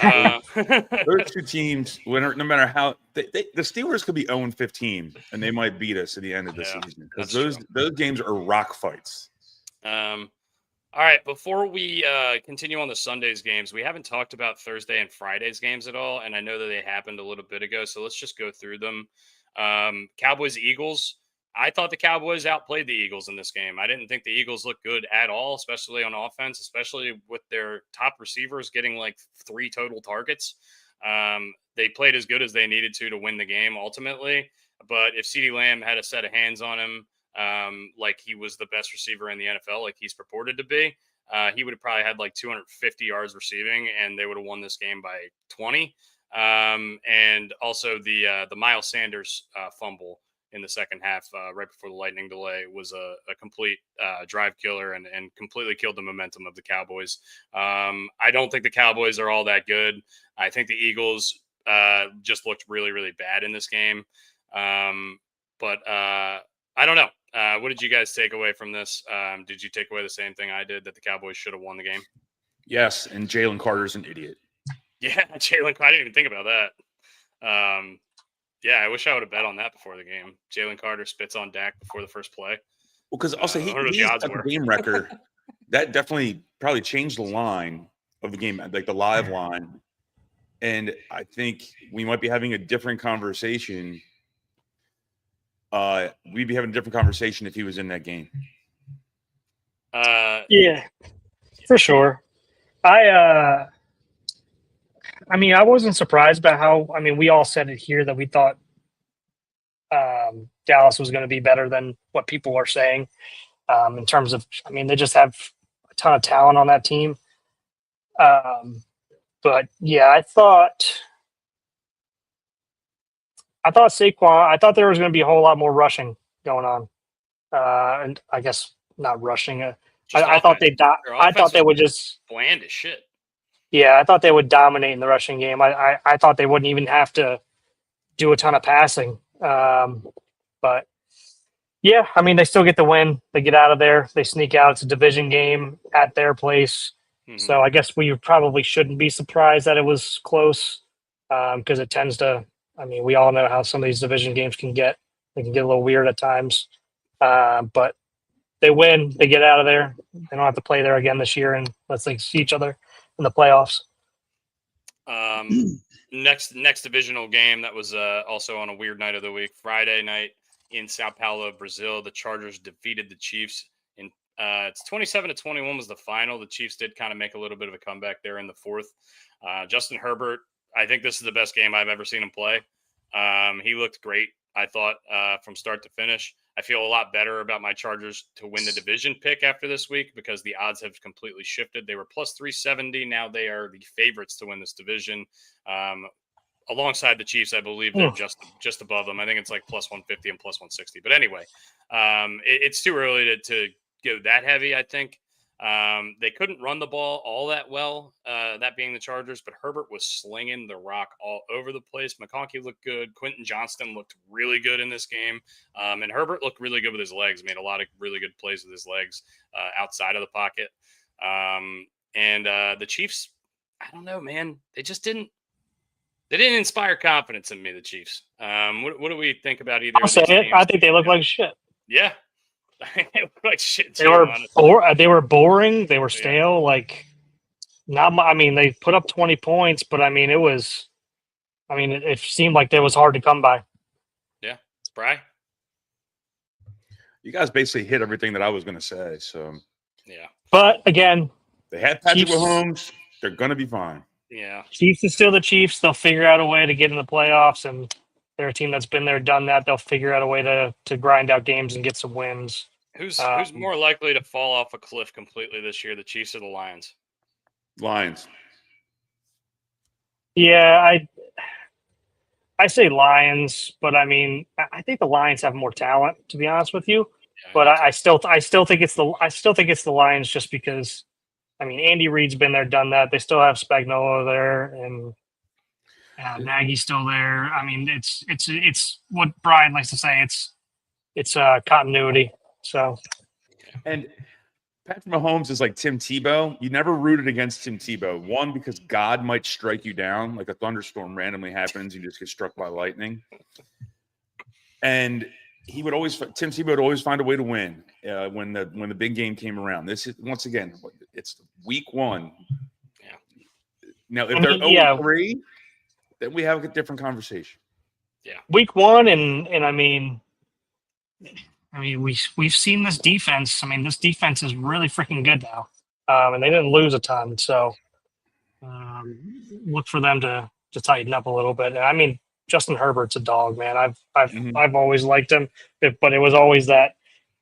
those two teams, no matter how the Steelers could be 0-15 and they might beat us at the end of the season, because those games are rock fights. All right, before we continue on the Sunday's games, we haven't talked about Thursday and Friday's games at all, and I know that they happened a little bit ago, so let's just go through them. Cowboys-Eagles. I thought the Cowboys outplayed the Eagles in this game. I didn't think the Eagles looked good at all, especially on offense, especially with their top receivers getting like 3 total targets. They played as good as they needed to win the game ultimately, but if CeeDee Lamb had a set of hands on him, like he was the best receiver in the NFL, like he's purported to be, he would have probably had like 250 yards receiving, and they would have won this game by 20. And also the Miles Sanders fumble in the second half, right before the lightning delay, was a complete drive killer and completely killed the momentum of the Cowboys. I don't think the Cowboys are all that good. I think the Eagles just looked really, really bad in this game. But I don't know. What did you guys take away from this? Did you take away the same thing I did, that the Cowboys should have won the game? Yes, and Jalen Carter's an idiot. Yeah, Jalen. I didn't even think about that. Yeah, I wish I would have bet on that before the game. Jalen Carter spits on Dak before the first play. Well, because also he's a game wrecker. That definitely probably changed the line of the game, like the live line. And I think we might be having a different conversation. We'd be having a different conversation if he was in that game. Yeah, for sure. I mean, I wasn't surprised by how. I mean, we all said it here that we thought Dallas was going to be better than what people are saying in terms of. I mean, they just have a ton of talent on that team. But yeah, I thought Saquon. I thought there was going to be a whole lot more rushing going on, and I guess not rushing. I thought I thought they would just bland as shit. Yeah, I thought they would dominate in the rushing game. I thought they wouldn't even have to do a ton of passing. But yeah, I mean, they still get the win. They get out of there. They sneak out. It's a division game at their place. Mm-hmm. So I guess we probably shouldn't be surprised that it was close, because it tends to. I mean, we all know how some of these division games can get. They can get a little weird at times. But they win. They get out of there. They don't have to play there again this year unless they see each other in the playoffs. Next divisional game that was also on a weird night of the week, Friday night in Sao Paulo, Brazil. The Chargers defeated the Chiefs. It's 27-21 was the final. The Chiefs did kind of make a little bit of a comeback there in the fourth. Justin Herbert, I think this is the best game I've ever seen him play. He looked great, I thought, from start to finish. I feel a lot better about my Chargers to win the division pick after this week, because the odds have completely shifted. They were plus 370. Now they are the favorites to win this division. Alongside the Chiefs, I believe they're just above them. I think it's like plus 150 and plus 160. But anyway, it's too early to go that heavy, I think. They couldn't run the ball all that well, that being the Chargers, but Herbert was slinging the rock all over the place. McConkey looked good. Quentin Johnston looked really good in this game. And Herbert looked really good with his legs, made a lot of really good plays with his legs outside of the pocket. And the Chiefs, I don't know, man. They didn't inspire confidence in me, the Chiefs. What do we think about either of these teams? I think they look like shit. Yeah. They look like shit too, they were boring. They were stale. Yeah. I mean, they put up 20 points, but I mean, it seemed like it was hard to come by. Yeah. Bri? You guys basically hit everything that I was going to say. So, yeah. But again, they had Patrick Mahomes. They're going to be fine. Yeah. Chiefs is still the Chiefs. They'll figure out a way to get in the playoffs, and They're a team that's been there, done that. They'll figure out a way to grind out games and get some wins. Who's more likely to fall off a cliff completely this year, the Chiefs or the Lions? Lions. Yeah, I say Lions, but I mean, I think the Lions have more talent, to be honest with you. Yeah, But I still think it's the Lions just because, I mean, Andy Reid's been there, done that. They still have Spagnuolo there, and Nagy's still there. I mean, it's what Brian likes to say. It's continuity. So, And Patrick Mahomes is like Tim Tebow. You never rooted against Tim Tebow. One, because God might strike you down, like a thunderstorm randomly happens. You just get struck by lightning. And Tim Tebow would always find a way to win when the big game came around. This is, once again, it's week 1. Yeah. Now, if they're 0-3, then we have a different conversation. Yeah. Week 1, and I mean, we've seen this defense. I mean, this defense is really freaking good now, and they didn't lose a ton. So look for them to tighten up a little bit. And I mean, Justin Herbert's a dog, man. I've always liked him, but it was always that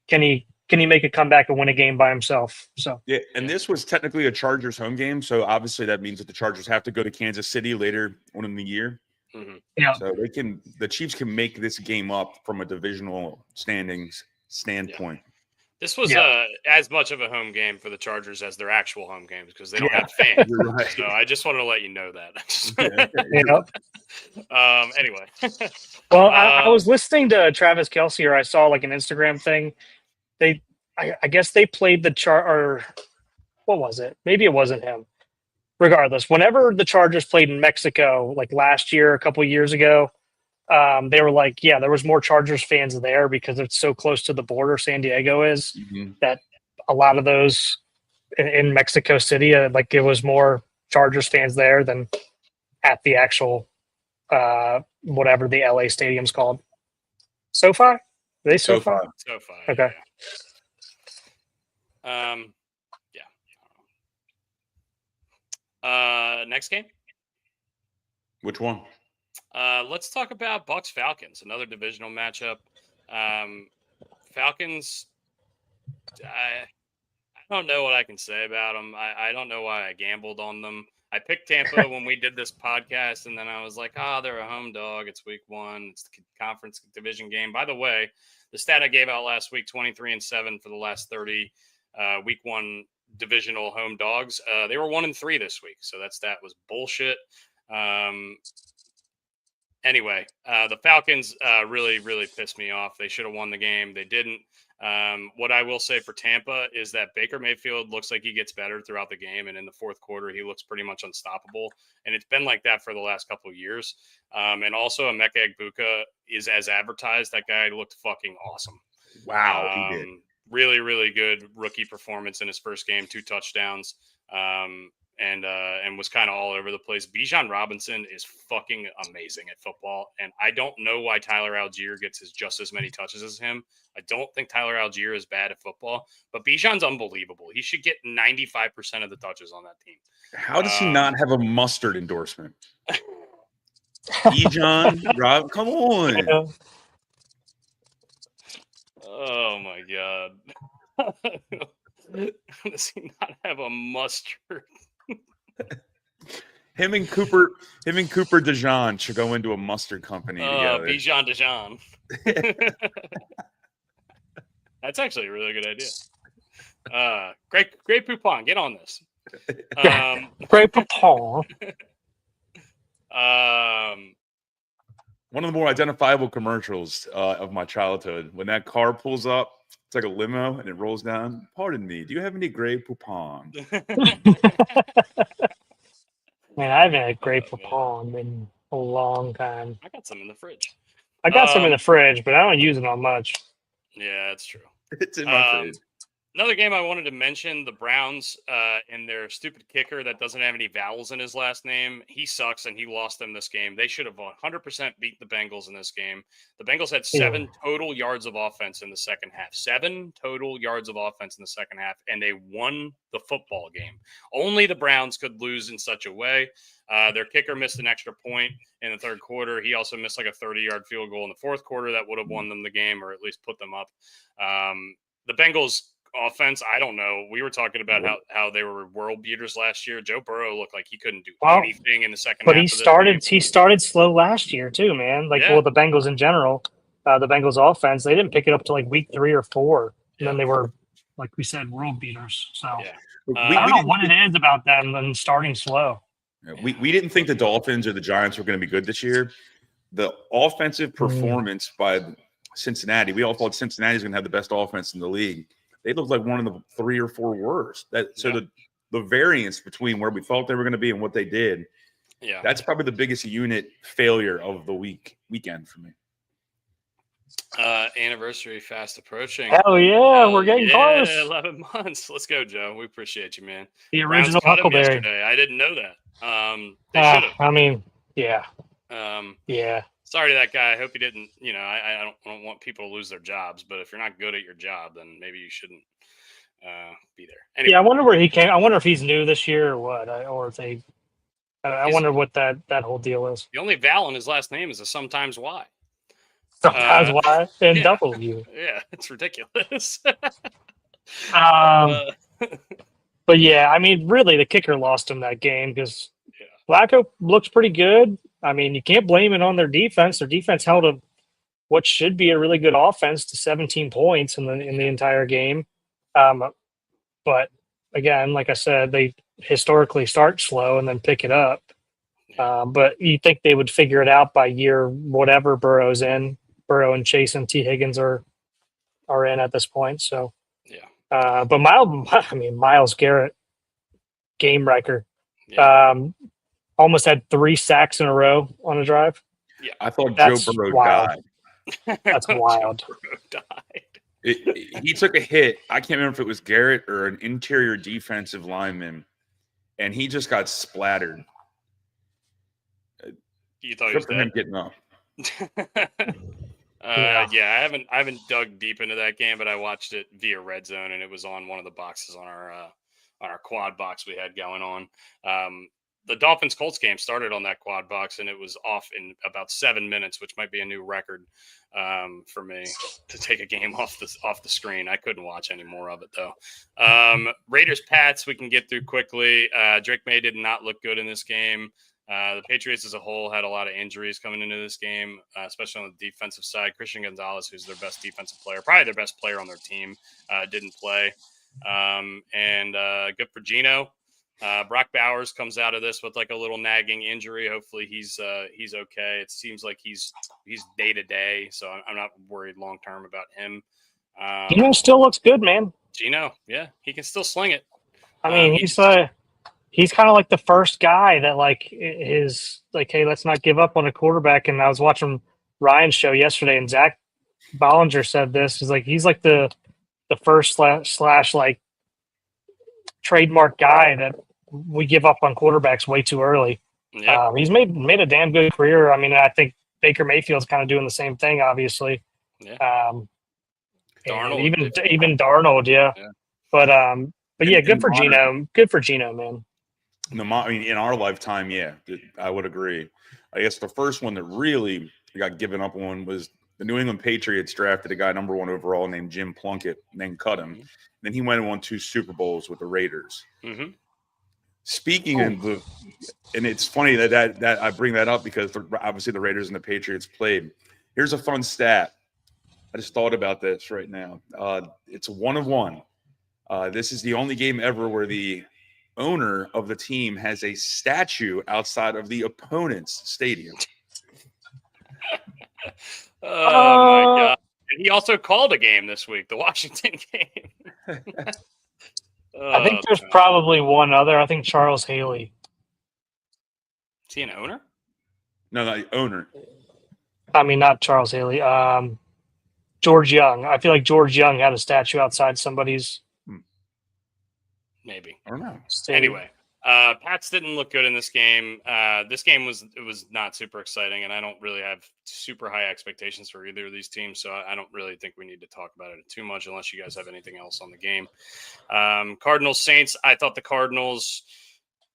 can he make a comeback and win a game by himself? So yeah, and this was technically a Chargers home game, so obviously that means that the Chargers have to go to Kansas City later on in the year. Mm-hmm. Yeah, so the Chiefs can make this game up from a divisional standings standpoint. Yeah. This was as much of a home game for the Chargers as their actual home games because they don't have fans. Right. So I just wanted to let you know that. Anyway. Well, I was listening to Travis Kelce, or I saw like an Instagram thing. I guess they played the or what was it? Maybe it wasn't him. Regardless, whenever the Chargers played in Mexico, like last year, a couple of years ago, they were like, yeah, there was more Chargers fans there because it's so close to the border. San Diego is that a lot of those in Mexico City, like it was more Chargers fans there than at the actual whatever the LA stadium's called. SoFi? Are they SoFi? SoFi. Okay. Next game. Which one? Let's talk about Bucs Falcons, another divisional matchup. Falcons. I don't know what I can say about them. I don't know why I gambled on them. I picked Tampa when we did this podcast, and then I was like, they're a home dog. It's week 1. It's the conference division game. By the way, the stat I gave out last week, 23-7 for the last 30 week 1 divisional home dogs. They were 1-3 this week, so that stat was bullshit. Anyway, the Falcons really, really pissed me off. They should have won the game. They didn't. What I will say for Tampa is that Baker Mayfield looks like he gets better throughout the game, and in the fourth quarter, he looks pretty much unstoppable. And it's been like that for the last couple of years. And also, Emeka Egbuka is as advertised. That guy looked fucking awesome. Wow, he did. Really, really good rookie performance in his first game, 2 touchdowns. And was kind of all over the place. Bijan Robinson is fucking amazing at football, and I don't know why Tyler Algier gets just as many touches as him. I don't think Tyler Algier is bad at football, but Bijan's unbelievable. He should get 95% of the touches on that team. How does he not have a mustard endorsement? Bijan, Rob, come on. Oh my god. Does he not have a mustard? Him and Cooper DeJean should go into a mustard company together. Bijan DeJean. That's actually a really good idea. Great Poupon, get on this. Great Poupon. One of the more identifiable commercials of my childhood. When that car pulls up, it's like a limo and it rolls down. Pardon me, do you have any Grey Poupon? Man, I haven't had Grey Poupon in a long time. I got some in the fridge. I got some in the fridge, but I don't use it on much. Yeah, that's true. It's in my fridge. Another game I wanted to mention, the Browns and their stupid kicker that doesn't have any vowels in his last name. He sucks, and he lost them this game. They should have 100% beat the Bengals in this game. The Bengals had 7 total yards of offense in the second half. 7 total yards of offense in the second half, and they won the football game. Only the Browns could lose in such a way. Their kicker missed an extra point in the third quarter. He also missed like a 30-yard field goal in the fourth quarter that would have won them the game or at least put them up. The Bengals offense, I don't know. We were talking about how they were world beaters last year. Joe Burrow looked like he couldn't do anything in the second half. But he started slow last year too, man. Well, the Bengals in general, the Bengals offense, they didn't pick it up to like week 3 or 4, and then they were, like we said, world beaters. So I don't know what it is about them and starting slow. We didn't think the Dolphins or the Giants were going to be good this year. The offensive performance by Cincinnati, we all thought Cincinnati was going to have the best offense in the league. They looked like one of the 3 or 4 worst. The variance between where we thought they were going to be and what they did, that's probably the biggest unit failure of the weekend for me. Anniversary fast approaching. Hell yeah, we're getting close. 11 months. Let's go, Joe. We appreciate you, man. The original Huckleberry. Yesterday. I didn't know that. They should have. I mean, yeah. Sorry to that guy. I hope he didn't. I don't want people to lose their jobs. But if you're not good at your job, then maybe you shouldn't be there. Anyway. Yeah, I wonder where he came. I wonder if he's new this year or what, or if they. I wonder what that whole deal is. The only vowel in his last name is a sometimes Y. Sometimes Y and W. Yeah, it's ridiculous. But yeah, I mean, really, the kicker lost him that game because Flacco looks pretty good. I mean, you can't blame it on their defense. Their defense held what should be a really good offense to 17 points in the entire game. But again, like I said, they historically start slow and then pick it up. But you think they would figure it out by year whatever Burrow's in. Burrow and Chase and T. Higgins are in at this point. So but Myles Garrett, game wrecker. Almost had 3 sacks in a row on a drive. Yeah, I thought Joe Burrow died. That's wild. Joe Burrow died. He took a hit. I can't remember if it was Garrett or an interior defensive lineman, and he just got splattered. You thought he was dead? Him getting up. I haven't dug deep into that game, but I watched it via Red Zone, and it was on one of the boxes on our quad box we had going on. The Dolphins-Colts game started on that quad box, and it was off in about 7 minutes, which might be a new record for me to take a game off the screen. I couldn't watch any more of it, though. Raiders-Pats we can get through quickly. Drake May did not look good in this game. The Patriots as a whole had a lot of injuries coming into this game, especially on the defensive side. Christian Gonzalez, who's their best defensive player, probably their best player on their team, didn't play. And good for Geno. Brock Bowers comes out of this with like a little nagging injury. Hopefully he's okay. It seems like he's day to day, so I'm not worried long term about him. Geno still looks good, man. Geno, yeah, he can still sling it. I mean, he's kind of like the first guy that is like, hey, let's not give up on a quarterback. And I was watching Ryan's show yesterday, and Zach Bollinger said this. He's like the first slash like trademark guy that we give up on quarterbacks way too early. Yeah. He's made a damn good career. I mean, I think Baker Mayfield's kind of doing the same thing, obviously. Yeah. Darnold, even Darnold, yeah. But yeah, good for Geno. Good for Geno, man. In our lifetime, yeah, I would agree. I guess the first one that really got given up on was the New England Patriots drafted a guy number 1 overall named Jim Plunkett and then cut him. Mm-hmm. Then he went and won 2 Super Bowls with the Raiders. Mm-hmm. Speaking of and it's funny that I bring that up because obviously the Raiders and the Patriots played. Here's a fun stat. I just thought about this right now. It's 1-1. This is the only game ever where the owner of the team has a statue outside of the opponent's stadium. Oh my God. And he also called a game this week, the Washington game. I think there's probably one other. I think Charles Haley. Is he an owner? No, the owner. I mean, not Charles Haley. George Young. I feel like George Young had a statue outside somebody's Maybe. I don't know. Anyway, Pats didn't look good in this game. This game was not super exciting, and I don't really have super high expectations for either of these teams, so I don't really think we need to talk about it too much unless you guys have anything else on the game. Cardinals Saints. I thought the Cardinals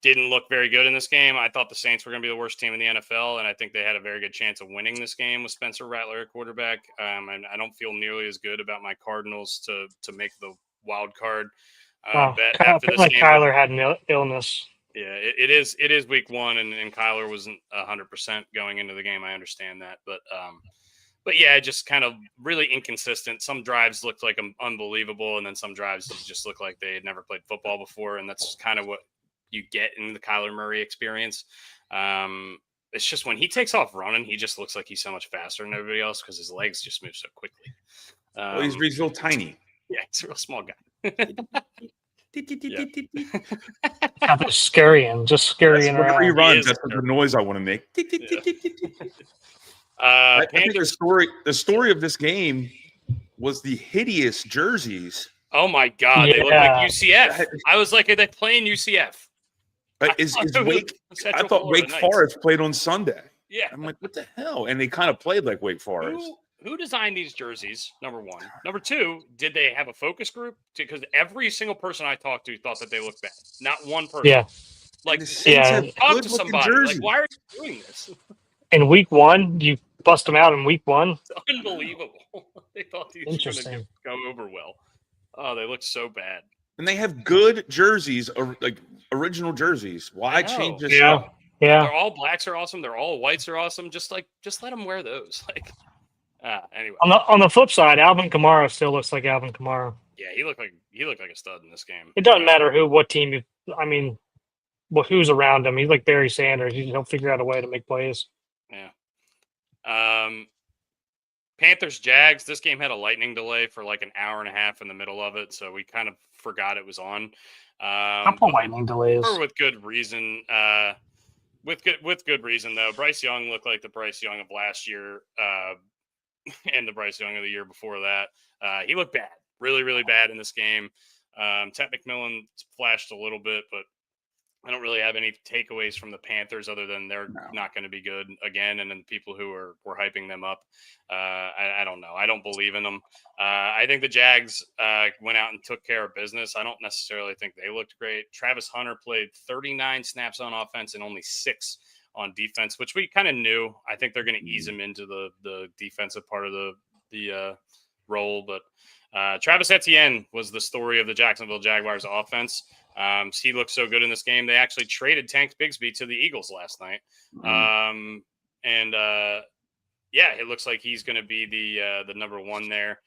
didn't look very good in this game. I thought the Saints were going to be the worst team in the NFL, and I think they had a very good chance of winning this game with Spencer Rattler at quarterback. And I don't feel nearly as good about my Cardinals to make the wild card bet after this game. Kyler had an illness. Yeah, it is week 1, and Kyler wasn't 100% going into the game. I understand that, but yeah, just kind of really inconsistent. Some drives looked like unbelievable, and then some drives just looked like they had never played football before, and that's kind of what you get in the Kyler Murray experience. It's just when he takes off running, he just looks like he's so much faster than everybody else because his legs just move so quickly. Well, he's real tiny. Yeah, he's a real small guy. Just scurrying Whenever he around. runs, that's the noise I want to make. I think the story of this game was the hideous jerseys. Oh my God, they look like UCF. I was like, are they playing UCF? I thought Wake Forest played on Sunday. Yeah. I'm like, what the hell? And they kind of played like Wake Forest. Who designed these jerseys? Number one. Number two, did they have a focus group? Because every single person I talked to thought that they looked bad. Not one person. Yeah. Like, talk to somebody. Jerseys. Like, why are you doing this? In week 1, you bust them out in week 1. It's unbelievable. They thought these were going to go over well. Oh, they look so bad. And they have good jerseys, like original jerseys. Why change this up? Yeah. They're all blacks are awesome. They're all whites are awesome. Just let them wear those. Like, anyway. On the flip side, Alvin Kamara still looks like Alvin Kamara. Yeah, he looked like a stud in this game. It doesn't matter what team who's around him. He's like Barry Sanders. He'll figure out a way to make plays. Yeah. Panthers Jags. This game had a lightning delay for like an hour and a half in the middle of it, so we kind of forgot it was on. Couple lightning delays. With good reason. With good reason though. Bryce Young looked like the Bryce Young of last year, and the Bryce Young of the year before that. He looked bad, really, really bad in this game. Ted McMillan flashed a little bit, but I don't really have any takeaways from the Panthers other than they're not going to be good again. And then people who were hyping them up, I don't know. I don't believe in them. I think the Jags went out and took care of business. I don't necessarily think they looked great. Travis Hunter played 39 snaps on offense and only 6 on defense, which we kind of knew. I think they're going to ease him into the defensive part of the role. But Travis Etienne was the story of the Jacksonville Jaguars offense. He looked so good in this game. They actually traded Tank Bigsby to the Eagles last night. It looks like he's going to be the number 1 there.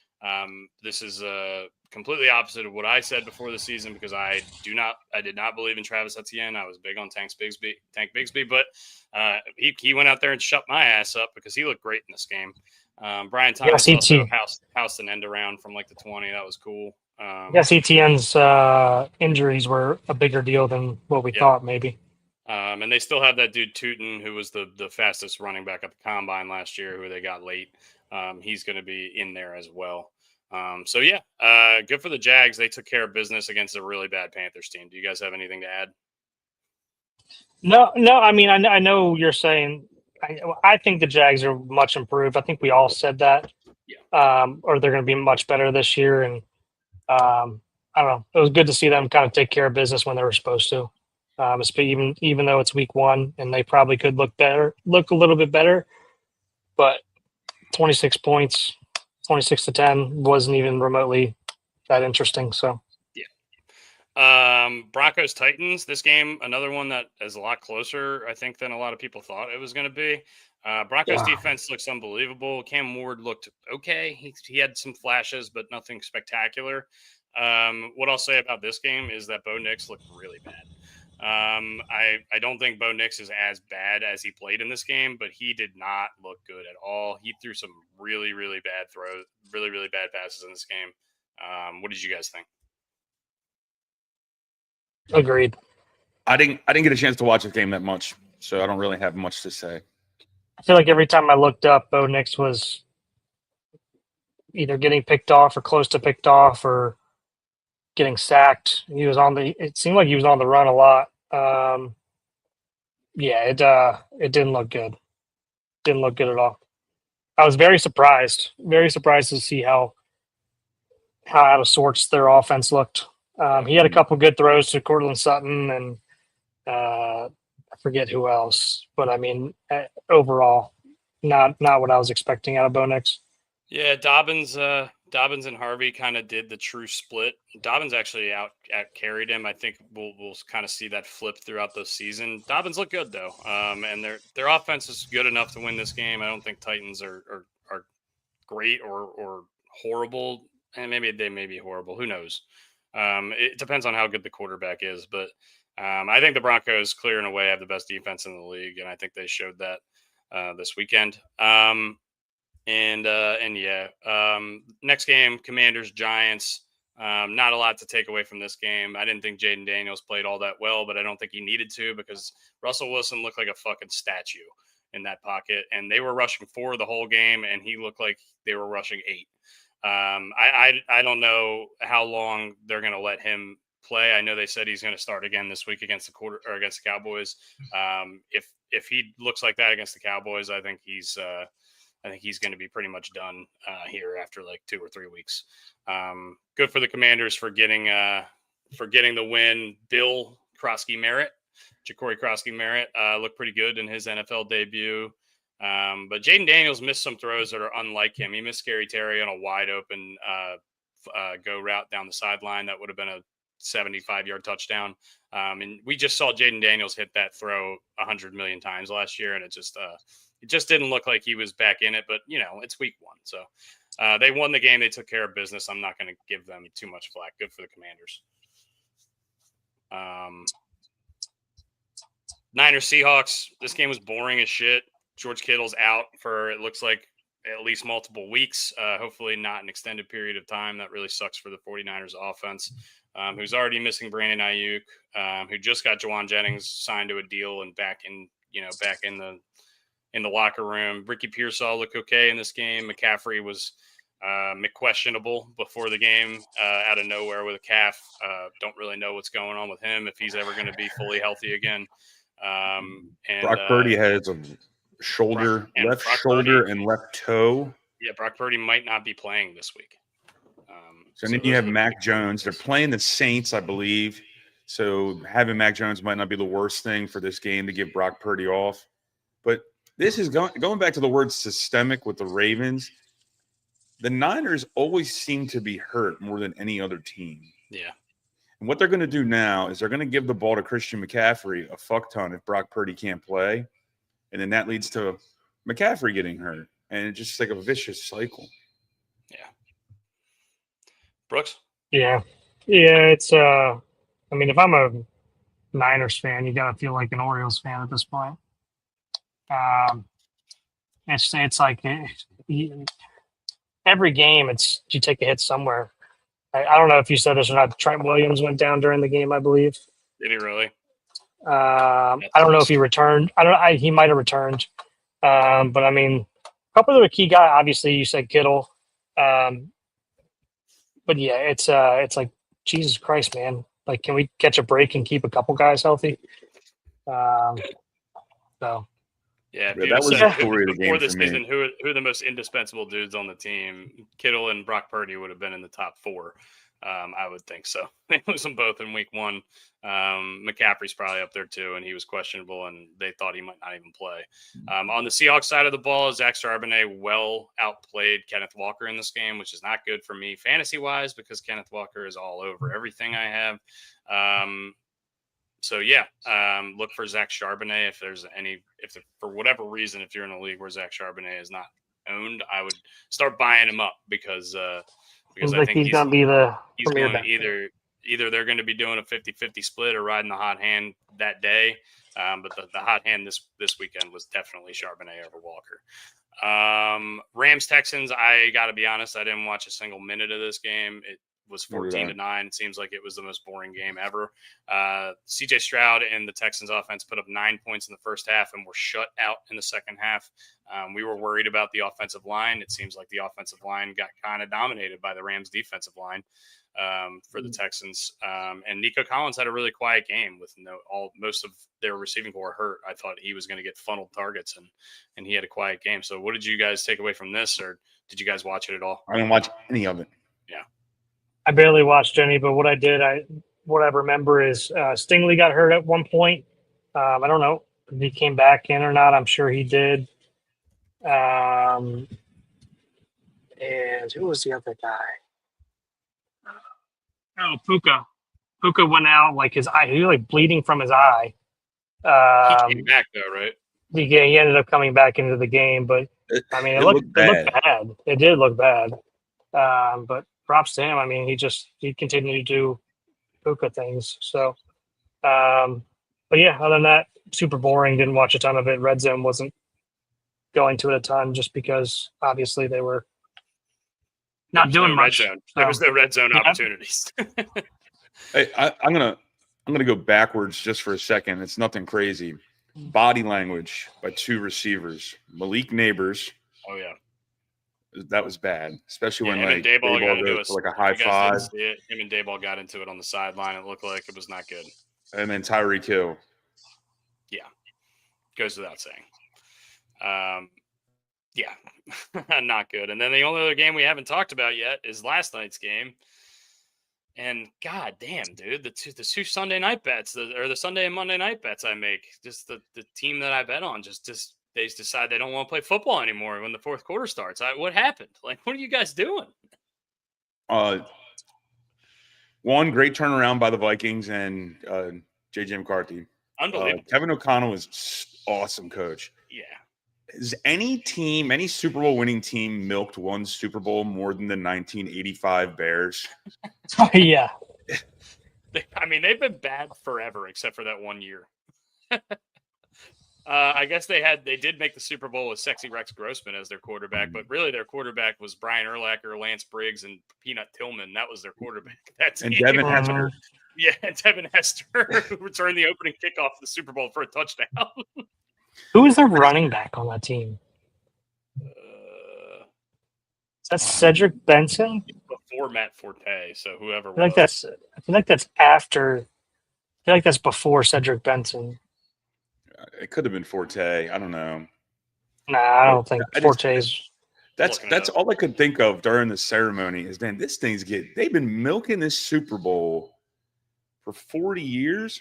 This is completely opposite of what I said before the season because I did not believe in Travis Etienne. I was big on Tank Bigsby, but he went out there and shut my ass up because he looked great in this game. Brian Thomas also housed an end around from like the 20. That was cool. Etienne's injuries were a bigger deal than what we thought, maybe. And they still have that dude Tootin, who was the fastest running back at the combine last year, who they got late. He's going to be in there as well. Good for the Jags. They took care of business against a really bad Panthers team. Do you guys have anything to add? No. I mean, I know you're saying. I think the Jags are much improved. I think we all said that. Yeah. Or they're going to be much better this year, and I don't know. It was good to see them kind of take care of business when they were supposed to. Even though it's week 1 and they probably could look a little bit better, but 26 points, 26-10 wasn't even remotely that interesting. So, Broncos Titans. This game, another one that is a lot closer, I think, than a lot of people thought it was going to be. Broncos defense looks unbelievable. Cam Ward looked okay. He had some flashes, but nothing spectacular. What I'll say about this game is that Bo Nix looked really bad. I don't think Bo Nix is as bad as he played in this game, but he did not look good at all. He threw some really, really bad throws, really, really bad passes in this game. What did you guys think? Agreed. I didn't get a chance to watch this game that much, so I don't really have much to say. I feel like every time I looked up, Bo Nix was either getting picked off or close to picked off, or getting sacked. It seemed like he was on the run a lot. It didn't look good. Didn't look good at all. I was very surprised to see how out of sorts their offense looked. He had a couple good throws to Cortland Sutton and I forget who else, but I mean, overall, not what I was expecting out of Bo Nix. Yeah, Dobbins and Harvey kind of did the true split. Dobbins actually out carried him. I think we'll kind of see that flip throughout the season. Dobbins looked good though, and their offense is good enough to win this game. I don't think Titans are great or horrible, and maybe they may be horrible. Who knows? It depends on how good the quarterback is, but I think the Broncos clear and away have the best defense in the league, and I think they showed that this weekend. Next game, Commanders Giants. Not a lot to take away from this game. I didn't think Jaden Daniels played all that well, but I don't think he needed to because Russell Wilson looked like a fucking statue in that pocket, and they were rushing 4 the whole game, and he looked like they were rushing 8. I don't know how long they're going to let him play. I know they said he's going to start again this week against the Cowboys. If he looks like that against the Cowboys, I think he's going to be pretty much done here after like 2 or 3 weeks. Good for the Commanders for getting the win. Bill Krosky-Merritt, Ja'Cory Krosky-Merritt, looked pretty good in his NFL debut. But Jaden Daniels missed some throws that are unlike him. He missed Scary Terry on a wide open go route down the sideline. That would have been a 75-yard touchdown. And we just saw Jaden Daniels hit that throw 100 million times last year, and it just didn't look like he was back in it. But it's week 1, so they won the game. They took care of business. I'm not going to give them too much flack. Good for the Commanders. Niners Seahawks. This game was boring as shit. George Kittle's out for, it looks like, at least multiple weeks. Hopefully not an extended period of time. That really sucks for the 49ers offense, who's already missing Brandon Ayuk, who just got Jawan Jennings signed to a deal and back in the locker room. Ricky Pearsall looked okay in this game. McCaffrey was questionable before the game out of nowhere with a calf. Don't really know what's going on with him, if he's ever going to be fully healthy again. Brock Purdy has a left shoulder and left toe. Yeah, Brock Purdy might not be playing this week. So then you have Mac Jones. They're playing the Saints, I believe. So having Mac Jones might not be the worst thing for this game to give Brock Purdy off. But this is going back to the word systemic with the Ravens. The Niners always seem to be hurt more than any other team. Yeah. And what they're going to do now is they're going to give the ball to Christian McCaffrey a fuck ton if Brock Purdy can't play. And then that leads to McCaffrey getting hurt. And it's just like a vicious cycle. Yeah. Brooks? Yeah. It's I mean, if I'm a Niners fan, you gotta feel like an Orioles fan at this point. It's like every game you take a hit somewhere. I don't know if you said this or not. Trent Williams went down during the game, I believe. Did he really? I don't know if he returned. He might have returned. But I mean, a couple of the key guys. Obviously, you said Kittle. But yeah, it's like Jesus Christ, man. Like, can we catch a break and keep a couple guys healthy? So. Yeah, that was the story of the game before this for me. season. Who are the most indispensable dudes on the team? Kittle and Brock Purdy would have been in the top 4. I would think so. They lose them both in week 1. McCaffrey's probably up there too, and he was questionable, and they thought he might not even play. On the Seahawks side of the ball, Zach Charbonnet well outplayed Kenneth Walker in this game, which is not good for me fantasy-wise because Kenneth Walker is all over everything I have. Look for Zach Charbonnet if for whatever reason, if you're in a league where Zach Charbonnet is not owned, I would start buying him up because I think he's going to be the premier going either they're going to be doing a 50-50 split or riding the hot hand that day. But the hot hand this weekend was definitely Charbonnet over Walker. Rams Texans, I got to be honest, I didn't watch a single minute of this game. It was 14-9. It seems like it was the most boring game ever. CJ Stroud and the Texans offense put up 9 points in the first half and were shut out in the second half. We were worried about the offensive line. It seems like the offensive line got kind of dominated by the Rams defensive line. for the Texans. And Nico Collins had a really quiet game with most of their receiving core hurt. I thought he was going to get funneled targets, and he had a quiet game. So what did you guys take away from this, or did you guys watch it at all? I didn't watch any of it. Yeah. I barely watched any, but what I remember is Stingley got hurt at one point. I don't know if he came back in or not. I'm sure he did. And who was the other guy? Oh, Puka. Puka went out like his eye. He was like bleeding from his eye. He came back though, right? He ended up coming back into the game, but I mean, it looked bad. It did look bad. But props to him. I mean, he continued to do Puka things. So, but yeah, other than that, super boring. Didn't watch a ton of it. Red Zone wasn't going to it a ton just because obviously they were not doing much. There was no red zone opportunities. Hey, I'm gonna go backwards just for a second. It's nothing crazy. Body language by two receivers, Malik Neighbors. Oh yeah, that was bad, especially when like Dayball goes for like a high five. Him and Dayball got into it on the sideline. It looked like it was not good. And then Tyreek Hill. Yeah, goes without saying. Yeah, not good. And then the only other game we haven't talked about yet is last night's game. And god damn, dude, the two Sunday night bets, the Sunday and Monday night bets I make, just the team that I bet on, just they decide they don't want to play football anymore when the fourth quarter starts. What happened? Like, what are you guys doing? One great turnaround by the Vikings and JJ McCarthy. Unbelievable. Kevin O'Connell was awesome coach. Yeah. Has any Super Bowl winning team milked one Super Bowl more than the 1985 Bears? Yeah. They've been bad forever except for that one year. I guess they did make the Super Bowl with Sexy Rex Grossman as their quarterback, but really their quarterback was Brian Urlacher, Lance Briggs, and Peanut Tillman. That was their quarterback. And Devin Hester. Yeah, and Devin Hester, who returned the opening kickoff of the Super Bowl for a touchdown. Who was the running back on that team? Is that Cedric Benson? Before Matt Forte, so whoever. I feel like that's after. I feel like that's before Cedric Benson. It could have been Forte. I don't know. Nah, I don't think Forte's. That's all I could think of during the ceremony is, man, they've been milking this Super Bowl for 40 years.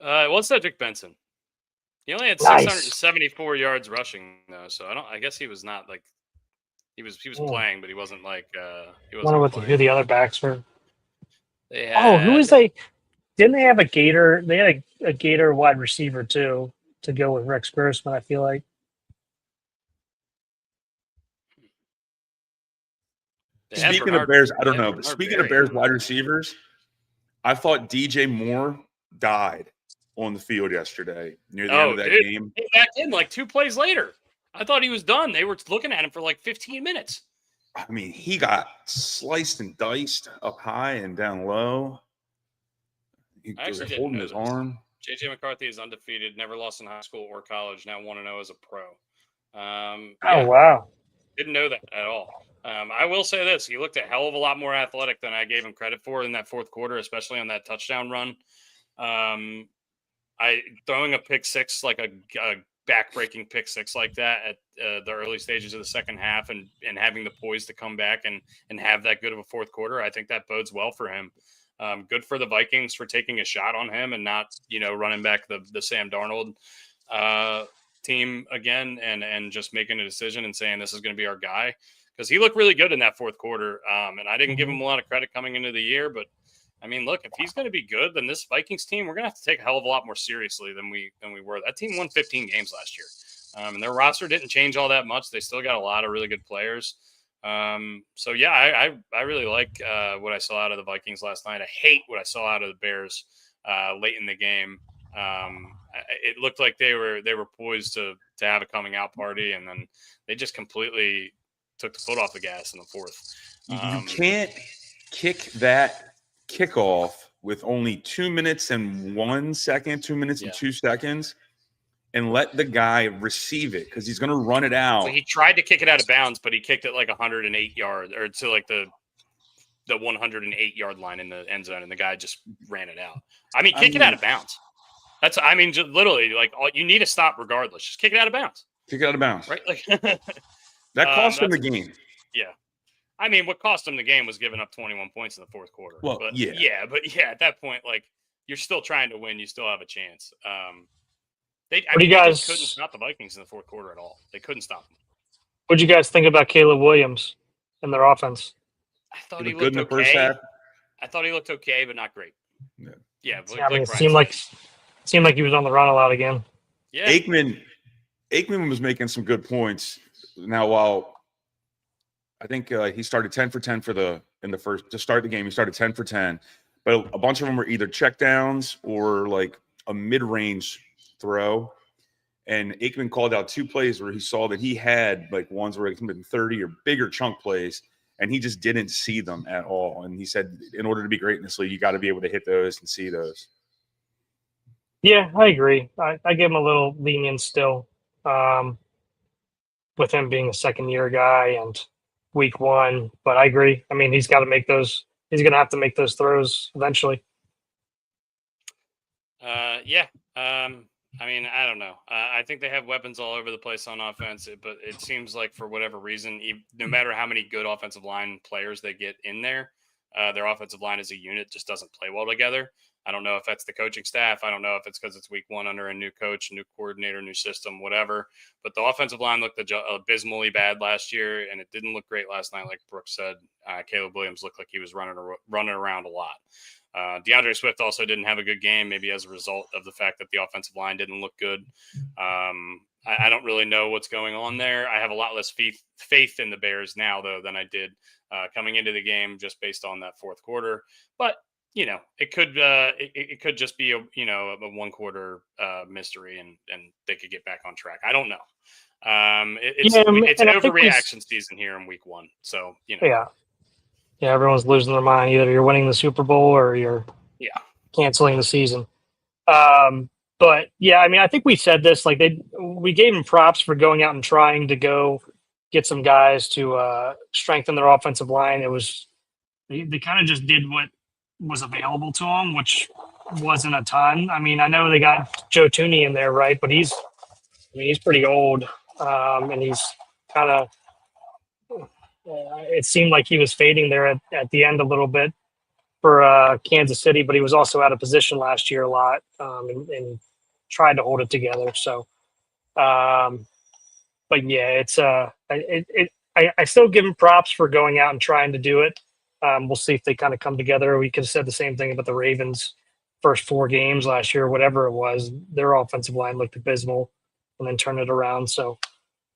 It was Cedric Benson. He only had 674 yards rushing though, so I guess he was not like he was playing, but he wasn't like he wasn't. I wonder who the other backs were. Had, who was they? Didn't they have a Gator? They had a Gator wide receiver too to go with Rex Grossman. I feel like. Speaking of Bears, I don't know. But speaking of Bears wide receivers, I thought DJ Moore died on the field yesterday near the end of that game. He back in like 2 plays later. I thought he was done. They were looking at him for like 15 minutes. I mean, he got sliced and diced up high and down low. He was holding his arm. JJ McCarthy is undefeated, never lost in high school or college, now 1-0 as a pro. Wow. Didn't know that at all. I will say this. He looked a hell of a lot more athletic than I gave him credit for in that fourth quarter, especially on that touchdown run. Throwing a pick six, like a back-breaking pick six like that at the early stages of the second half and having the poise to come back and have that good of a fourth quarter, I think that bodes well for him. Good for the Vikings for taking a shot on him and not, running back the Sam Darnold team again and just making a decision and saying this is going to be our guy. Because he looked really good in that fourth quarter, and I didn't give him a lot of credit coming into the year. But, I mean, look, if he's going to be good, then this Vikings team, we're going to have to take a hell of a lot more seriously than we were. That team won 15 games last year, and their roster didn't change all that much. They still got a lot of really good players. So, yeah, I really like what I saw out of the Vikings last night. I hate what I saw out of the Bears late in the game. It looked like they were poised to have a coming out party, and then they just completely – took the foot off the gas in the fourth. You can't kick that kickoff with only 2 minutes and 1 second, 2 minutes and 2 seconds, and let the guy receive it because he's going to run it out. So he tried to kick it out of bounds, but he kicked it like 108 yards or to like the 108-yard line in the end zone, and the guy just ran it out. I mean, kick it out of bounds. Just literally, like, you need to stop regardless. Just kick it out of bounds. Kick it out of bounds. Right? Like that cost him the game. Yeah. I mean, what cost him the game was giving up 21 points in the fourth quarter. Well, but yeah. At that point, like, you're still trying to win. You still have a chance. They just couldn't stop the Vikings in the fourth quarter at all. They couldn't stop them. What did you guys think about Caleb Williams and their offense? I thought he looked okay. First half. I thought he looked okay, but not great. Yeah. It seemed like he was on the run a lot again. Yeah. Aikman was making some good points. Now, while I think he started 10 for 10 to start the game, he started 10 for 10, but a bunch of them were either checkdowns or like a mid-range throw. And Aikman called out 2 plays where he saw that he had like ones where it had been 30 or bigger chunk plays, and he just didn't see them at all. And he said, in order to be great in this league, you got to be able to hit those and see those. Yeah, I agree. I give him a little lenience still, with him being a second-year guy and week 1. But I agree. I mean, he's got to make those. He's going to have to make those throws eventually. I mean, I don't know. I think they have weapons all over the place on offense, but it seems like for whatever reason, no matter how many good offensive line players they get in there, their offensive line as a unit just doesn't play well together. I don't know if that's the coaching staff. I don't know if it's because it's week 1 under a new coach, new coordinator, new system, whatever. But the offensive line looked abysmally bad last year, and it didn't look great last night. Like Brooks said, Caleb Williams looked like he was running around a lot. DeAndre Swift also didn't have a good game, maybe as a result of the fact that the offensive line didn't look good. I don't really know what's going on there. I have a lot less faith in the Bears now, though, than I did coming into the game, just based on that fourth quarter. But it could just be a 1-quarter mystery, and they could get back on track. I don't know. It's an overreaction season here in week 1, so Yeah, everyone's losing their mind. Either you're winning the Super Bowl or you're canceling the season. But yeah, I mean, I think we said this. Like we gave them props for going out and trying to go get some guys to strengthen their offensive line. It was they kind of just did what was available to them, which wasn't a ton. I mean, I know they got Joe Tooney in there, right? But he's pretty old, and he's kind of. It seemed like he was fading there at the end a little bit for Kansas City, but he was also out of position last year a lot, and tried to hold it together. So, but yeah, it's I still give him props for going out and trying to do it. We'll see if they kind of come together. We could have said the same thing about the Ravens' first 4 games last year, whatever it was. Their offensive line looked abysmal, and then turn it around. So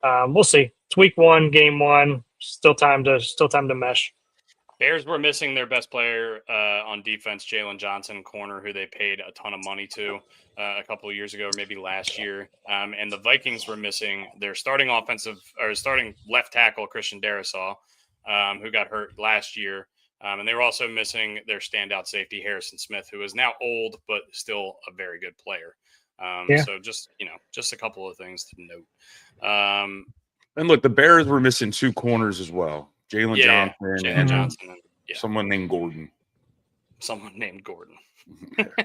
we'll see. It's week 1, game 1. Still time to mesh. Bears were missing their best player on defense, Jalen Johnson, corner, who they paid a ton of money to a couple of years ago, or maybe last year. And the Vikings were missing their starting left tackle, Christian Darrisaw, who got hurt last year. And they were also missing their standout safety, Harrison Smith, who is now old but still a very good player. So just a couple of things to note. And look, the Bears were missing 2 corners as well. Jalen Johnson and someone named Gordon.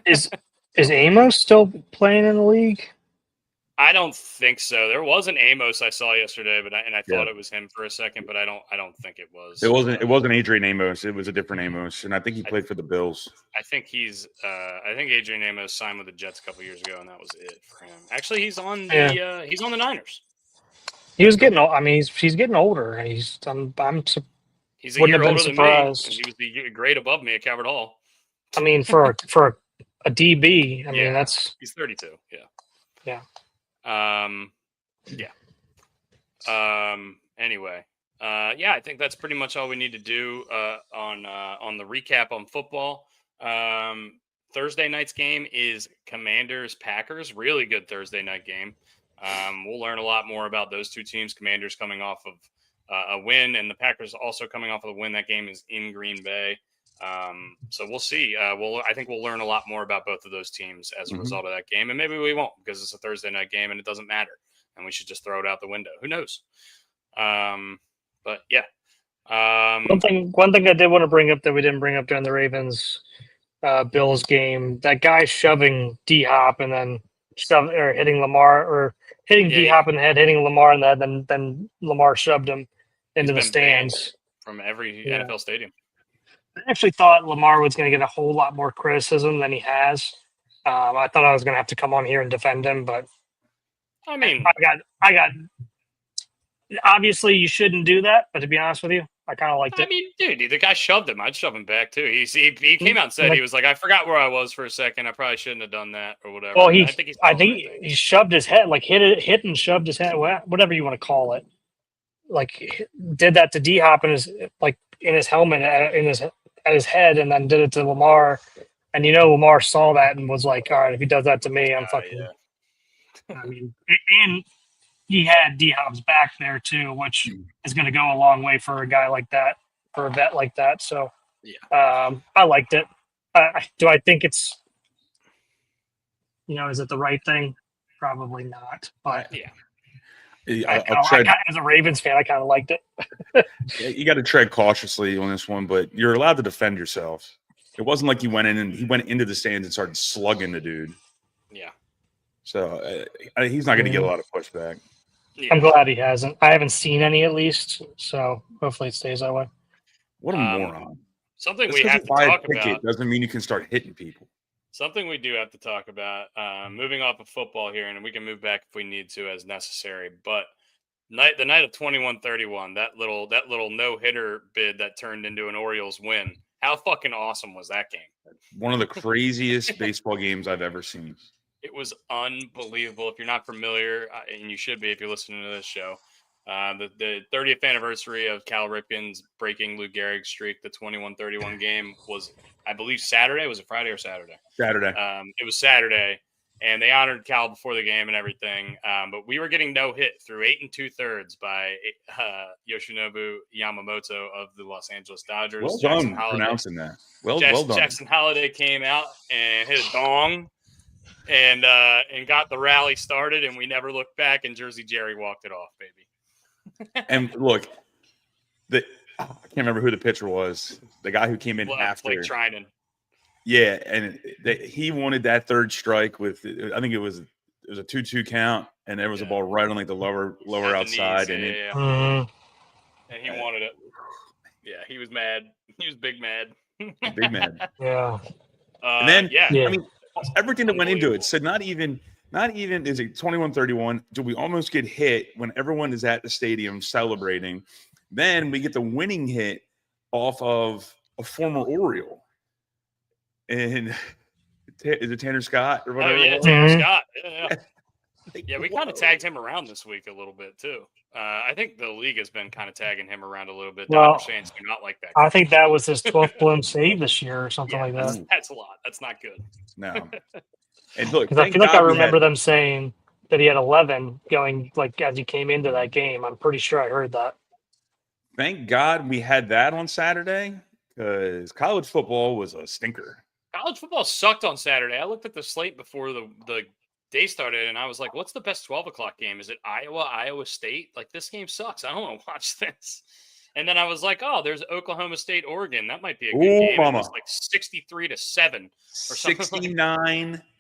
Is Amos still playing in the league? I don't think so. There was an Amos I saw yesterday, but I thought it was him for a second, but I don't think it was. It wasn't Adrian Amos. It was a different Amos, and I think he played for the Bills. I think Adrian Amos signed with the Jets a couple years ago, and that was it for him. Actually, he's on the Niners. He was getting old. I mean, he's getting older, and he's a year older than me. He was the grade above me at Calvert Hall. I mean, for a DB, I mean he's 32. Yeah. Anyway, I think that's pretty much all we need to do on the recap on football. Thursday night's game is Commanders-Packers. Really good Thursday night game. We'll learn a lot more about those 2 teams. Commanders coming off of a win, and the Packers also coming off of a win. That game is in Green Bay. So we'll see. I think we'll learn a lot more about both of those teams as a result of that game, and maybe we won't because it's a Thursday night game and it doesn't matter, and we should just throw it out the window. Who knows? But yeah. One thing I did want to bring up that we didn't bring up during the Ravens Bills game, that guy shoving D Hop and then hitting Lamar or hitting D Hop in the head, hitting Lamar in the head, then Lamar shoved him into the stands from every NFL stadium. I actually thought Lamar was going to get a whole lot more criticism than he has. I thought I was going to have to come on here and defend him, but I mean, I got. Obviously, you shouldn't do that, but to be honest with you, I kind of liked it. I mean, dude, the guy shoved him. I'd shove him back too. He came out and said he was like, I forgot where I was for a second. I probably shouldn't have done that or whatever. Well, I think he shoved his head, like hit and shoved his head, whatever you want to call it. Like did that to D Hop in his helmet at his head, and then did it to Lamar. And Lamar saw that and was like, "All right, if he does that to me, I'm fucking." Yeah. I mean, and he had D Hop's back there too, which is going to go a long way for a guy like that, for a vet like that. So, I liked it. Do I think it's, is it the right thing? Probably not. But as a Ravens fan, I kind of liked it. You got to tread cautiously on this one, but you're allowed to defend yourself. It wasn't like he went into the stands and started slugging the dude. Yeah. So he's not going to get a lot of pushback. Yeah. I'm glad he hasn't. I haven't seen any at least, so hopefully it stays that way. What a moron! Something we have to talk about doesn't mean you can start hitting people. Something we do have to talk about. Moving off of football here, and we can move back if we need to as necessary. But the night of 21-31, that little no hitter bid that turned into an Orioles win. How fucking awesome was that game? One of the craziest baseball games I've ever seen. It was unbelievable. If you're not familiar, and you should be if you're listening to this show, the 30th anniversary of Cal Ripken's breaking Lou Gehrig's streak, the 21-31 game was, I believe, Saturday. Was it Friday or Saturday? Saturday. It was Saturday, and they honored Cal before the game and everything. But we were getting no hit through 8 2/3 by Yoshinobu Yamamoto of the Los Angeles Dodgers. Well done pronouncing that. Well done. Jackson Holliday came out and hit a dong. And got the rally started, and we never looked back. And Jersey Jerry walked it off, baby. And look, I can't remember who the pitcher was. The guy who came in after. Blake Trinan. Yeah, and he wanted that third strike with. I think it was a 2-2 count, and there was a ball right on like the lower outside, knees, and and he wanted it. Yeah, he was mad. He was big mad. Big mad. Yeah. And then I mean. Everything that went into it. So not even is it 21-31. Do we almost get hit when everyone is at the stadium celebrating? Then we get the winning hit off of a former Oriole. And is it Tanner Scott or whatever? Oh, yeah, Tanner Scott. Yeah, we kind of tagged him around this week a little bit too. I think the league has been kind of tagging him around a little bit. Dodgers fans do not like that guy. I think that was his 12th blown save this year or something like that. That's a lot. That's not good. No. And look, I feel like I remember them saying that he had 11 going like as he came into that game. I'm pretty sure I heard that. Thank God we had that on Saturday because college football was a stinker. College football sucked on Saturday. I looked at the slate before the day started, and I was like, what's the best 12 o'clock game? Is it Iowa State? Like, this game sucks. I don't want to watch this. And then I was like, oh, there's Oklahoma State, Oregon. That might be a good game. Mama. It was like 63-7 or something.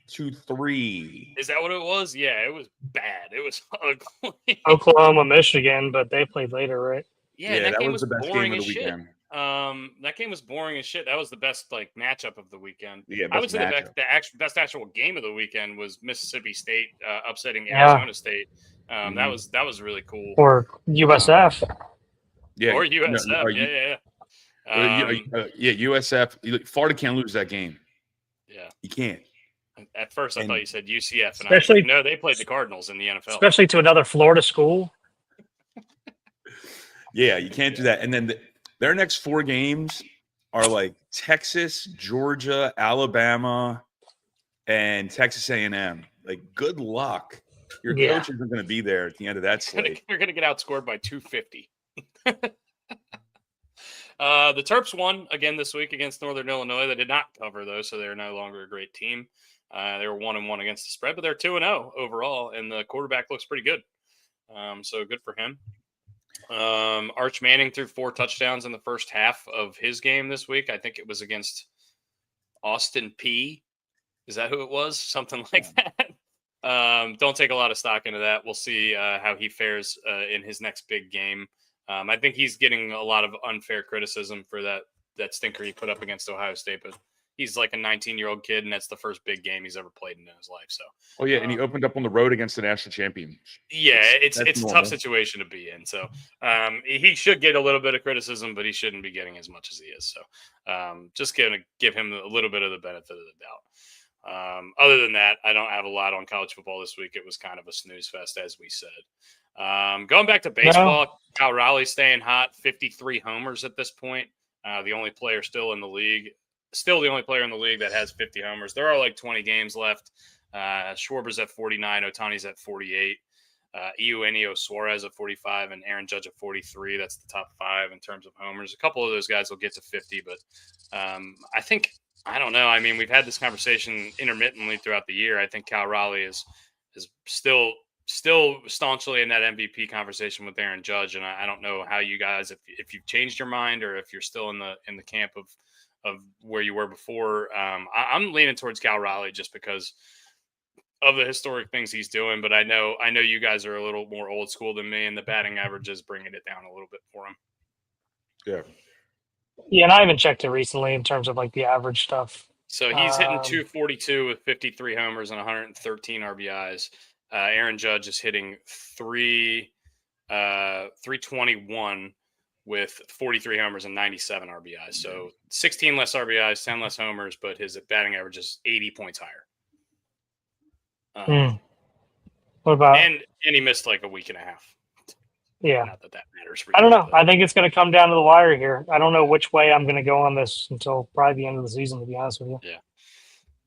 69-3. Is that what it was? Yeah, it was bad. It was ugly. Oklahoma, Michigan, but they played later, right? Yeah, that game was the best game of the weekend. That game was boring as shit. That was the best matchup of the weekend. Yeah, I would say the best actual game of the weekend was Mississippi State upsetting Arizona State. That was really cool. Or USF. Yeah, or USF. USF. Florida can't lose that game. Yeah, you can't. At first, I thought you said UCF, and especially, I was like, no, they played the Cardinals in the NFL. Especially to another Florida school. Yeah, you can't do that. And then their next 4 games are like Texas, Georgia, Alabama, and Texas A&M. Like, good luck. Your coach isn't going to be there at the end of that slate. They're going to get outscored by 250. The Terps won again this week against Northern Illinois. They did not cover, though, so they're no longer a great team. They were 1-1 against the spread, but they're 2-0 overall, and the quarterback looks pretty good. So good for him. Arch Manning threw 4 touchdowns in the first half of his game this week. I think it was against Austin P. Is that who it was? Something like that. Don't take a lot of stock into that. We'll see how he fares in his next big game. I think he's getting a lot of unfair criticism for that stinker he put up against Ohio State, but he's like a 19-year-old kid, and that's the first big game he's ever played in his life. So, and he opened up on the road agast the national champion. Yeah, it's a tough situation to be in. So, he should get a little bit of criticism, but he shouldn't be getting as much as he is. So, just gonna give him a little bit of the benefit of the doubt. Other than that, I don't have a lot on college football this week. It was kind of a snooze fest, as we said. Going back to baseball, Cal Raleigh staying hot, 53 homers at this point. The only player still in the league that has 50 homers. There are like 20 games left. Schwarber's at 49, Otani's at 48, Eugenio Suarez at 45, and Aaron Judge at 43. That's the top 5 in terms of homers. A couple of those guys will get to 50, but I don't know. I mean, we've had this conversation intermittently throughout the year. I think Cal Raleigh is still staunchly in that MVP conversation with Aaron Judge, and I don't know how you guys, if you've changed your mind or if you're still in the camp of where you were before. I'm leaning towards Cal Raleigh just because of the historic things he's doing, but I know you guys are a little more old school than me, and the batting average is bringing it down a little bit for him. Yeah, and I haven't checked it recently in terms of like the average stuff. So he's hitting 242 with 53 homers and 113 RBIs. Aaron Judge is hitting 321 with 43 homers and 97 RBIs. So 16 less RBIs, 10 less homers, but his batting average is 80 points higher. What about? And he missed like a week and a half. Yeah. Not that matters. Really, I don't know. I think it's going to come down to the wire here. I don't know which way I'm going to go on this until probably the end of the season, to be honest with you. Yeah.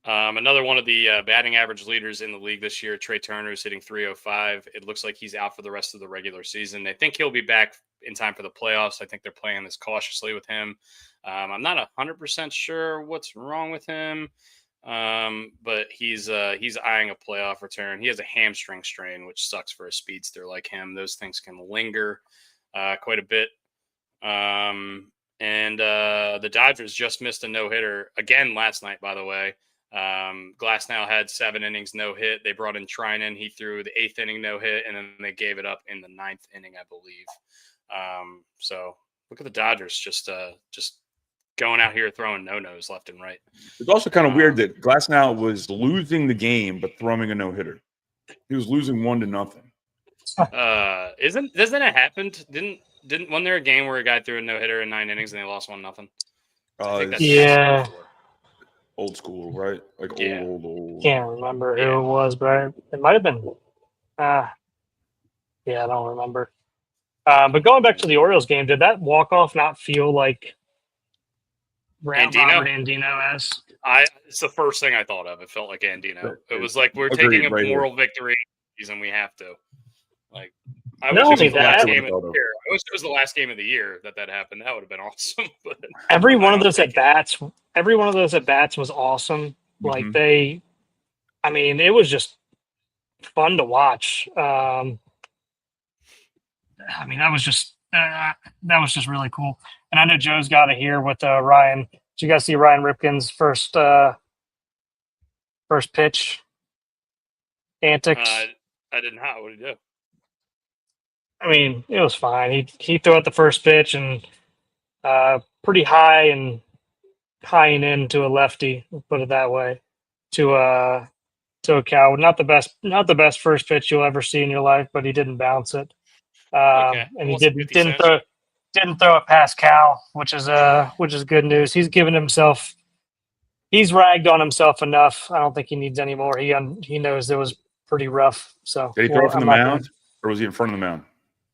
Another one of the batting average leaders in the league this year, Trey Turner, is hitting 305. It looks like he's out for the rest of the regular season. They think he'll be back in time for the playoffs. I think they're playing this cautiously with him. I'm not 100% sure what's wrong with him, but he's eyeing a playoff return. He has a hamstring strain, which sucks for a speedster like him. Those things can linger quite a bit. And the Dodgers just missed a no-hitter again last night, by the way. Glasnow had 7 innings, no hit. They brought in Trinan. He threw the 8th inning, no hit, and then they gave it up in the 9th inning, I believe. So look at the Dodgers just going out here throwing no-nos left and right. It's also kind of weird that Glasnow was losing the game but throwing a no-hitter. He was losing 1-0. Doesn't it happen? Wasn't there a game where a guy threw a no-hitter in 9 innings and they lost 1-0? Yeah. Old school, right? Like old. Can't remember who it was, but it might have been. I don't remember. But going back to the Orioles game, did that walk-off not feel like Robert Andino-esque? It's the first thing I thought of. It felt like Andino. It was like we're taking a moral victory and we have to. Like, I wish it was the last game of the year. I wish it was the last game of the year that happened. That would have been awesome. But every one of those at bats was awesome. Like it was just fun to watch. That was just really cool. And I know Joe's got it here with Ryan. Did you guys see Ryan Ripken's first pitch antics? I did not. What did he do? I mean, it was fine. He threw out the first pitch and pretty high and in to a lefty, put it that way, to a cow. Not the best first pitch you'll ever see in your life, but he didn't bounce it. And he didn't throw it past Cal, which is good news. He's ragged on himself enough. I don't think he needs any more. He knows it was pretty rough. So did he throw it from the mound, or was he in front of the mound?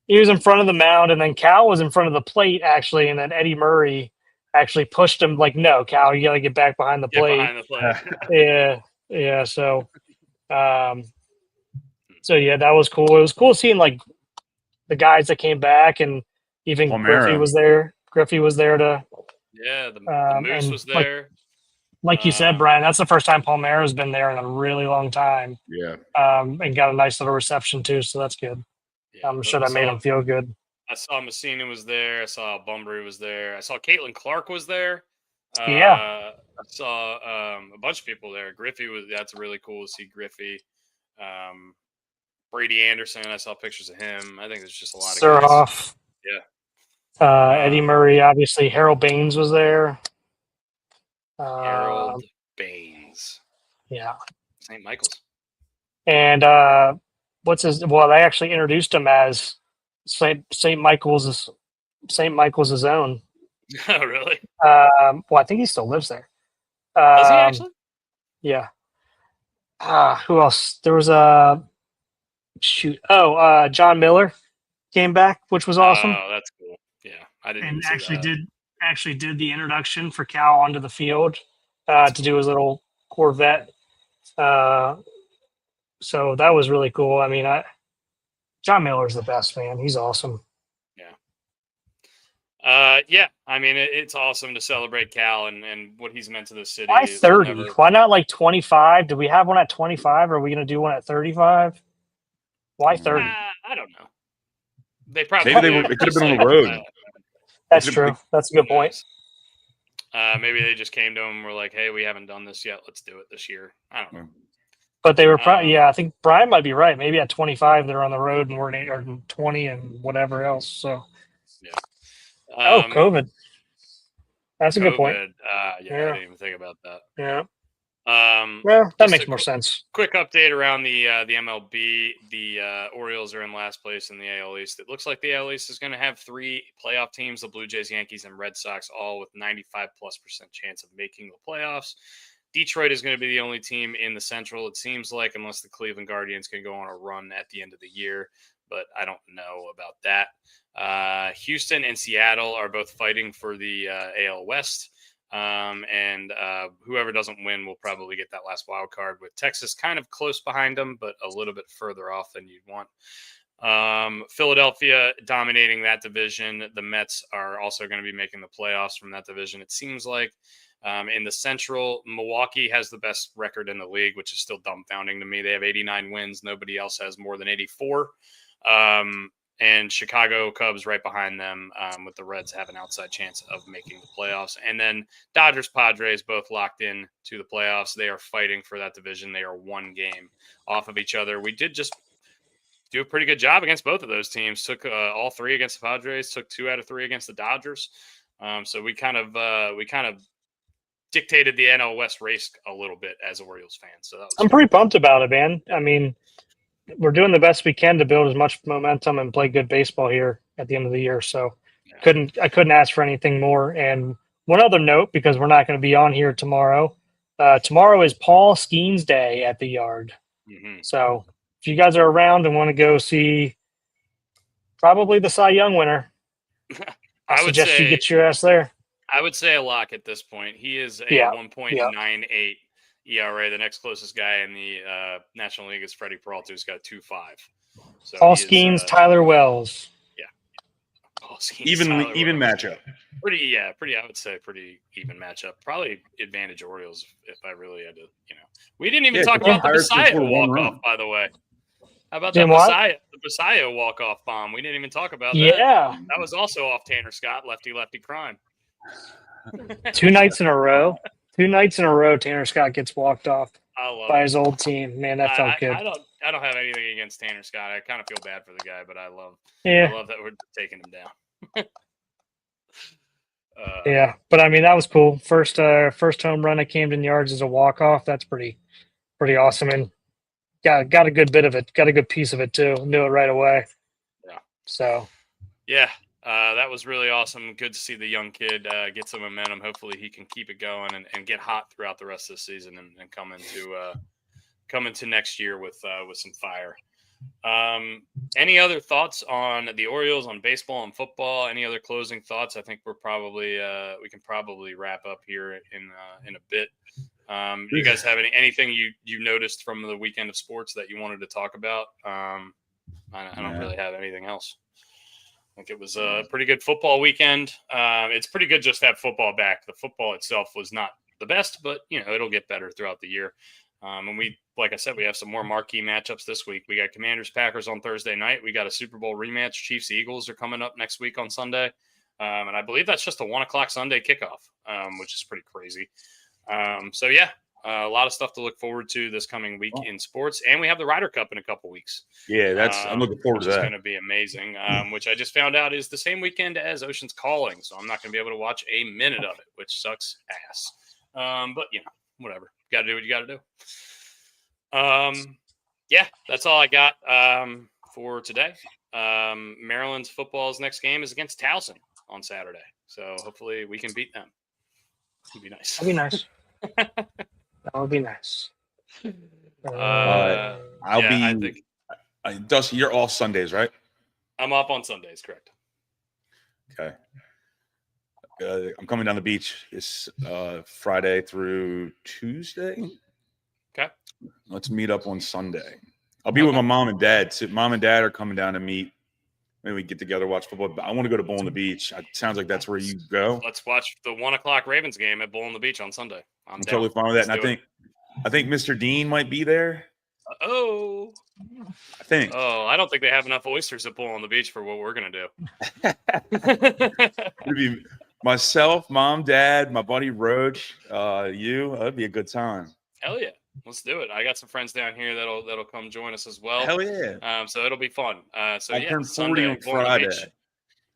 He was in front of the mound, and then Cal was in front of the plate, actually, and then Eddie Murray actually pushed him like, no, Cal, you got to get back behind the plate. Yeah. So that was cool. It was cool seeing, like, the guys that came back, and even Griffey was there. Griffey was there to. Yeah, the Moose And was there. Like you said, Brian, that's the first time Palmera has been there in a really long time. Yeah. And got a nice little reception too, so that's good. Yeah, I'm sure that made him feel good. I saw Messina was there. I saw Bunbury was there. I saw Caitlin Clark was there. Yeah. I saw a bunch of people there. Griffey was. That's really cool to see Griffey. Brady Anderson. I saw pictures of him. I think there's just a lot of guys. Surhoff. Yeah. Eddie Murray, obviously. Harold Baines was there. Harold Baines. Yeah. St. Michael's. And what's his? Well, they actually introduced him as St. Michael's own. Oh, really? Well, I think he still lives there. Does he actually? Yeah. Who else? There was a shoot. Oh, John Miller came back, which was awesome. Oh, that's cool. Yeah, I didn't. And see actually did the introduction for Cal onto the field That's to do his little Corvette. So that was really cool. I mean, John Miller's the best, man. He's awesome. Yeah. I mean, it's awesome to celebrate Cal and what he's meant to the city. Why 30? Why not like 25? Do we have one at 25? Or are we going to do one at 35? Why 30? I don't know. They probably Maybe it could have been on the road. That's true. That's a good point. Maybe they just came to him and were like, hey, we haven't done this yet. Let's do it this year. I don't know. But they were probably, I think Brian might be right. Maybe at 25, they're on the road and we're in 20 and whatever else. So, yeah. COVID. That's a good point. I didn't even think about that. Yeah. Well, that makes more sense. Quick update around the MLB. The Orioles are in last place in the AL East. It looks like the AL East is going to have 3 playoff teams: the Blue Jays, Yankees, and Red Sox, all with 95+% chance of making the playoffs. Detroit is going to be the only team in the Central, it seems like, unless the Cleveland Guardians can go on a run at the end of the year. But I don't know about that. Houston and Seattle are both fighting for the AL West. And whoever doesn't win will probably get that last wild card, with Texas kind of close behind them, but a little bit further off than you'd want. Philadelphia dominating that division. The Mets are also going to be making the playoffs from that division, it seems like. In the Central, Milwaukee has the best record in the league, which is still dumbfounding to me. They have 89 wins. Nobody else has more than 84. And Chicago Cubs right behind them, with the Reds have an outside chance of making the playoffs. And then Dodgers, Padres both locked in to the playoffs. They are fighting for that division. They are 1 game off of each other. We did just do a pretty good job against both of those teams. Took all 3 against the Padres. Took 2 out of 3 against the Dodgers. So we kind of dictated the NL West race a little bit as Orioles fans. So I'm pretty pumped about it, man. I mean, we're doing the best we can to build as much momentum and play good baseball here at the end of the year. So I couldn't ask for anything more. And one other note, because we're not going to be on here tomorrow. Tomorrow is Paul Skeens Day at the Yard. Mm-hmm. So if you guys are around and want to go see probably the Cy Young winner, I suggest you get your ass there. I would say a lock at this point. He is a 1.98 ERA. The next closest guy in the National League is Freddie Peralta, who's got 2.5. So Paul Skeens, Tyler Wells. Yeah. Paul Skeens, even Wells. matchup. Pretty. I would say pretty even matchup. Probably advantage Orioles if I really had to. We didn't even talk about the Messiah walk-off, by the way. How about that Messiah walk-off bomb? We didn't even talk about that. Yeah. That was also off Tanner Scott, lefty crime. 2 nights in a row. 2 nights in a row, Tanner Scott gets walked off by his old team. Man, that felt good. I don't have anything against Tanner Scott. I kind of feel bad for the guy, but I love that we're taking him down. Yeah, but I mean that was cool. First home run at Camden Yards is a walk off. That's pretty awesome, and got a good bit of it. Got a good piece of it too. Knew it right away. Yeah. So. Yeah. That was really awesome. Good to see the young kid get some momentum. Hopefully he can keep it going and get hot throughout the rest of the season and come into next year with some fire. Any other thoughts on the Orioles, on baseball and football? Any other closing thoughts? I think we can probably wrap up here in a bit. You guys have anything you noticed from the weekend of sports that you wanted to talk about? I don't really have anything else. think it was a pretty good football weekend. It's pretty good just to have football back. The football itself was not the best, but it'll get better throughout the year. And we, like I said, we have some more marquee matchups this week. We got Commanders Packers on Thursday night. We got a Super Bowl rematch. Chiefs Eagles are coming up next week on Sunday. And I believe that's just a 1:00 Sunday kickoff, which is pretty crazy. So yeah, a lot of stuff to look forward to this coming week in sports. And we have the Ryder Cup in a couple weeks. Yeah, I'm looking forward to that. It's going to be amazing, which I just found out is the same weekend as Ocean's Calling. So I'm not going to be able to watch a minute of it, which sucks ass. But whatever. Got to do what you got to do. Yeah, that's all I got for today. Maryland's football's next game is against Towson on Saturday. So hopefully we can beat them. It'd be nice. That'd be nice. That would be nice. I think Dusty, you're off Sundays, right? I'm up on Sundays, correct. Okay. I'm coming down the beach. It's Friday through Tuesday. Okay. Let's meet up on Sunday. I'll be with my mom and dad. So mom and dad are coming down to meet. Maybe we get together, watch football. But I want to go to Bowl on the Beach. It sounds like that's where you go. Let's watch the 1:00 Ravens game at Bowl on the Beach on Sunday. I'm totally fine with that. And I think Mr. Dean might be there. I think. Oh, I don't think they have enough oysters at Bowl on the Beach for what we're gonna do. It'd be myself, mom, dad, my buddy Roach, you. That'd be a good time. Hell yeah. Let's do it. I got some friends down here that'll come join us as well. Hell yeah! So it'll be fun. I turned 40 on Friday.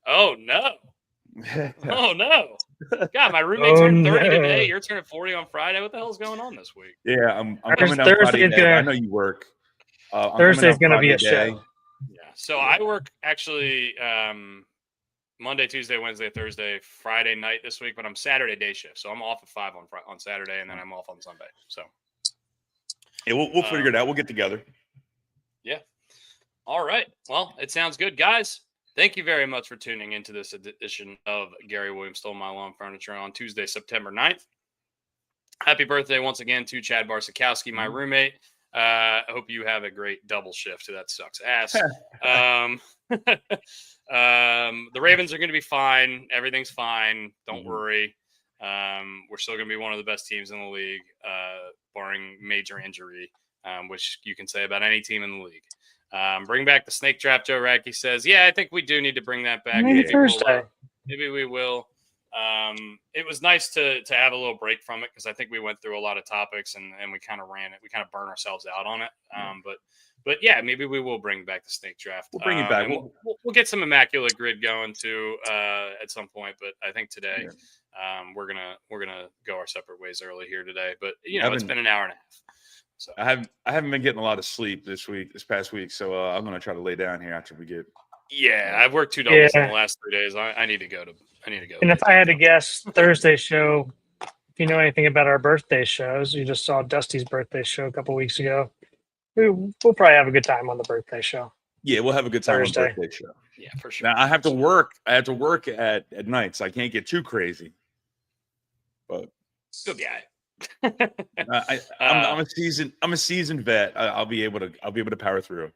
Oh no! Oh no! God, my roommate turned 30 today. You're turning 40 on Friday. What the hell's going on this week? Yeah, I'm coming down Friday. I know you work. Thursday's gonna be a show. Yeah. So I work actually Monday, Tuesday, Wednesday, Thursday, Friday night this week, but I'm Saturday day shift, so I'm off at 5 on Saturday, and then I'm off on Sunday. So. Yeah, we'll figure it out. We'll get together. Yeah. All right. Well, it sounds good, guys. Thank you very much for tuning into this edition of Gary Williams Stole My Lawn Furniture on Tuesday, September 9th. Happy birthday once again to Chad Barsikowski, my roommate. I hope you have a great double shift. That sucks ass. The Ravens are going to be fine. Everything's fine. Don't worry. We're still going to be one of the best teams in the league, barring major injury, which you can say about any team in the league. Bring back the snake draft, Joe Radke says. Yeah, I think we do need to bring that back. Maybe Thursday. Maybe we will. It was nice to have a little break from it because I think we went through a lot of topics and we kind of ran it. We kind of burned ourselves out on it. But yeah, maybe we will bring back the snake draft. We'll bring it back. We'll get some immaculate grid going too at some point. But I think today we're gonna go our separate ways early here today. But it's been an hour and a half. So I haven't been getting a lot of sleep this past week. So I'm gonna try to lay down here after we get. Yeah, I've worked 2 doubles in the last 3 days. I need to go. And if I had to guess, Thursday show. If you know anything about our birthday shows, you just saw Dusty's birthday show a couple weeks ago. We'll probably have a good time on the birthday show. Yeah, we'll have a good time on the birthday show. Yeah, for sure. Now I have to work. at night, so I can't get too crazy. But good guy. I'm a seasoned vet. I'll be able to power through.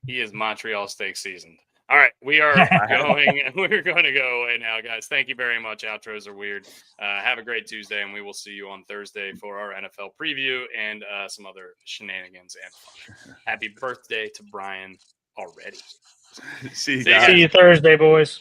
He is Montreal steak seasoned. All right, we're going to go away now, guys. Thank you very much. Outros are weird. Have a great Tuesday, and we will see you on Thursday for our NFL preview and some other shenanigans and fun. Happy birthday to Brian already. See you guys. See you Thursday, boys.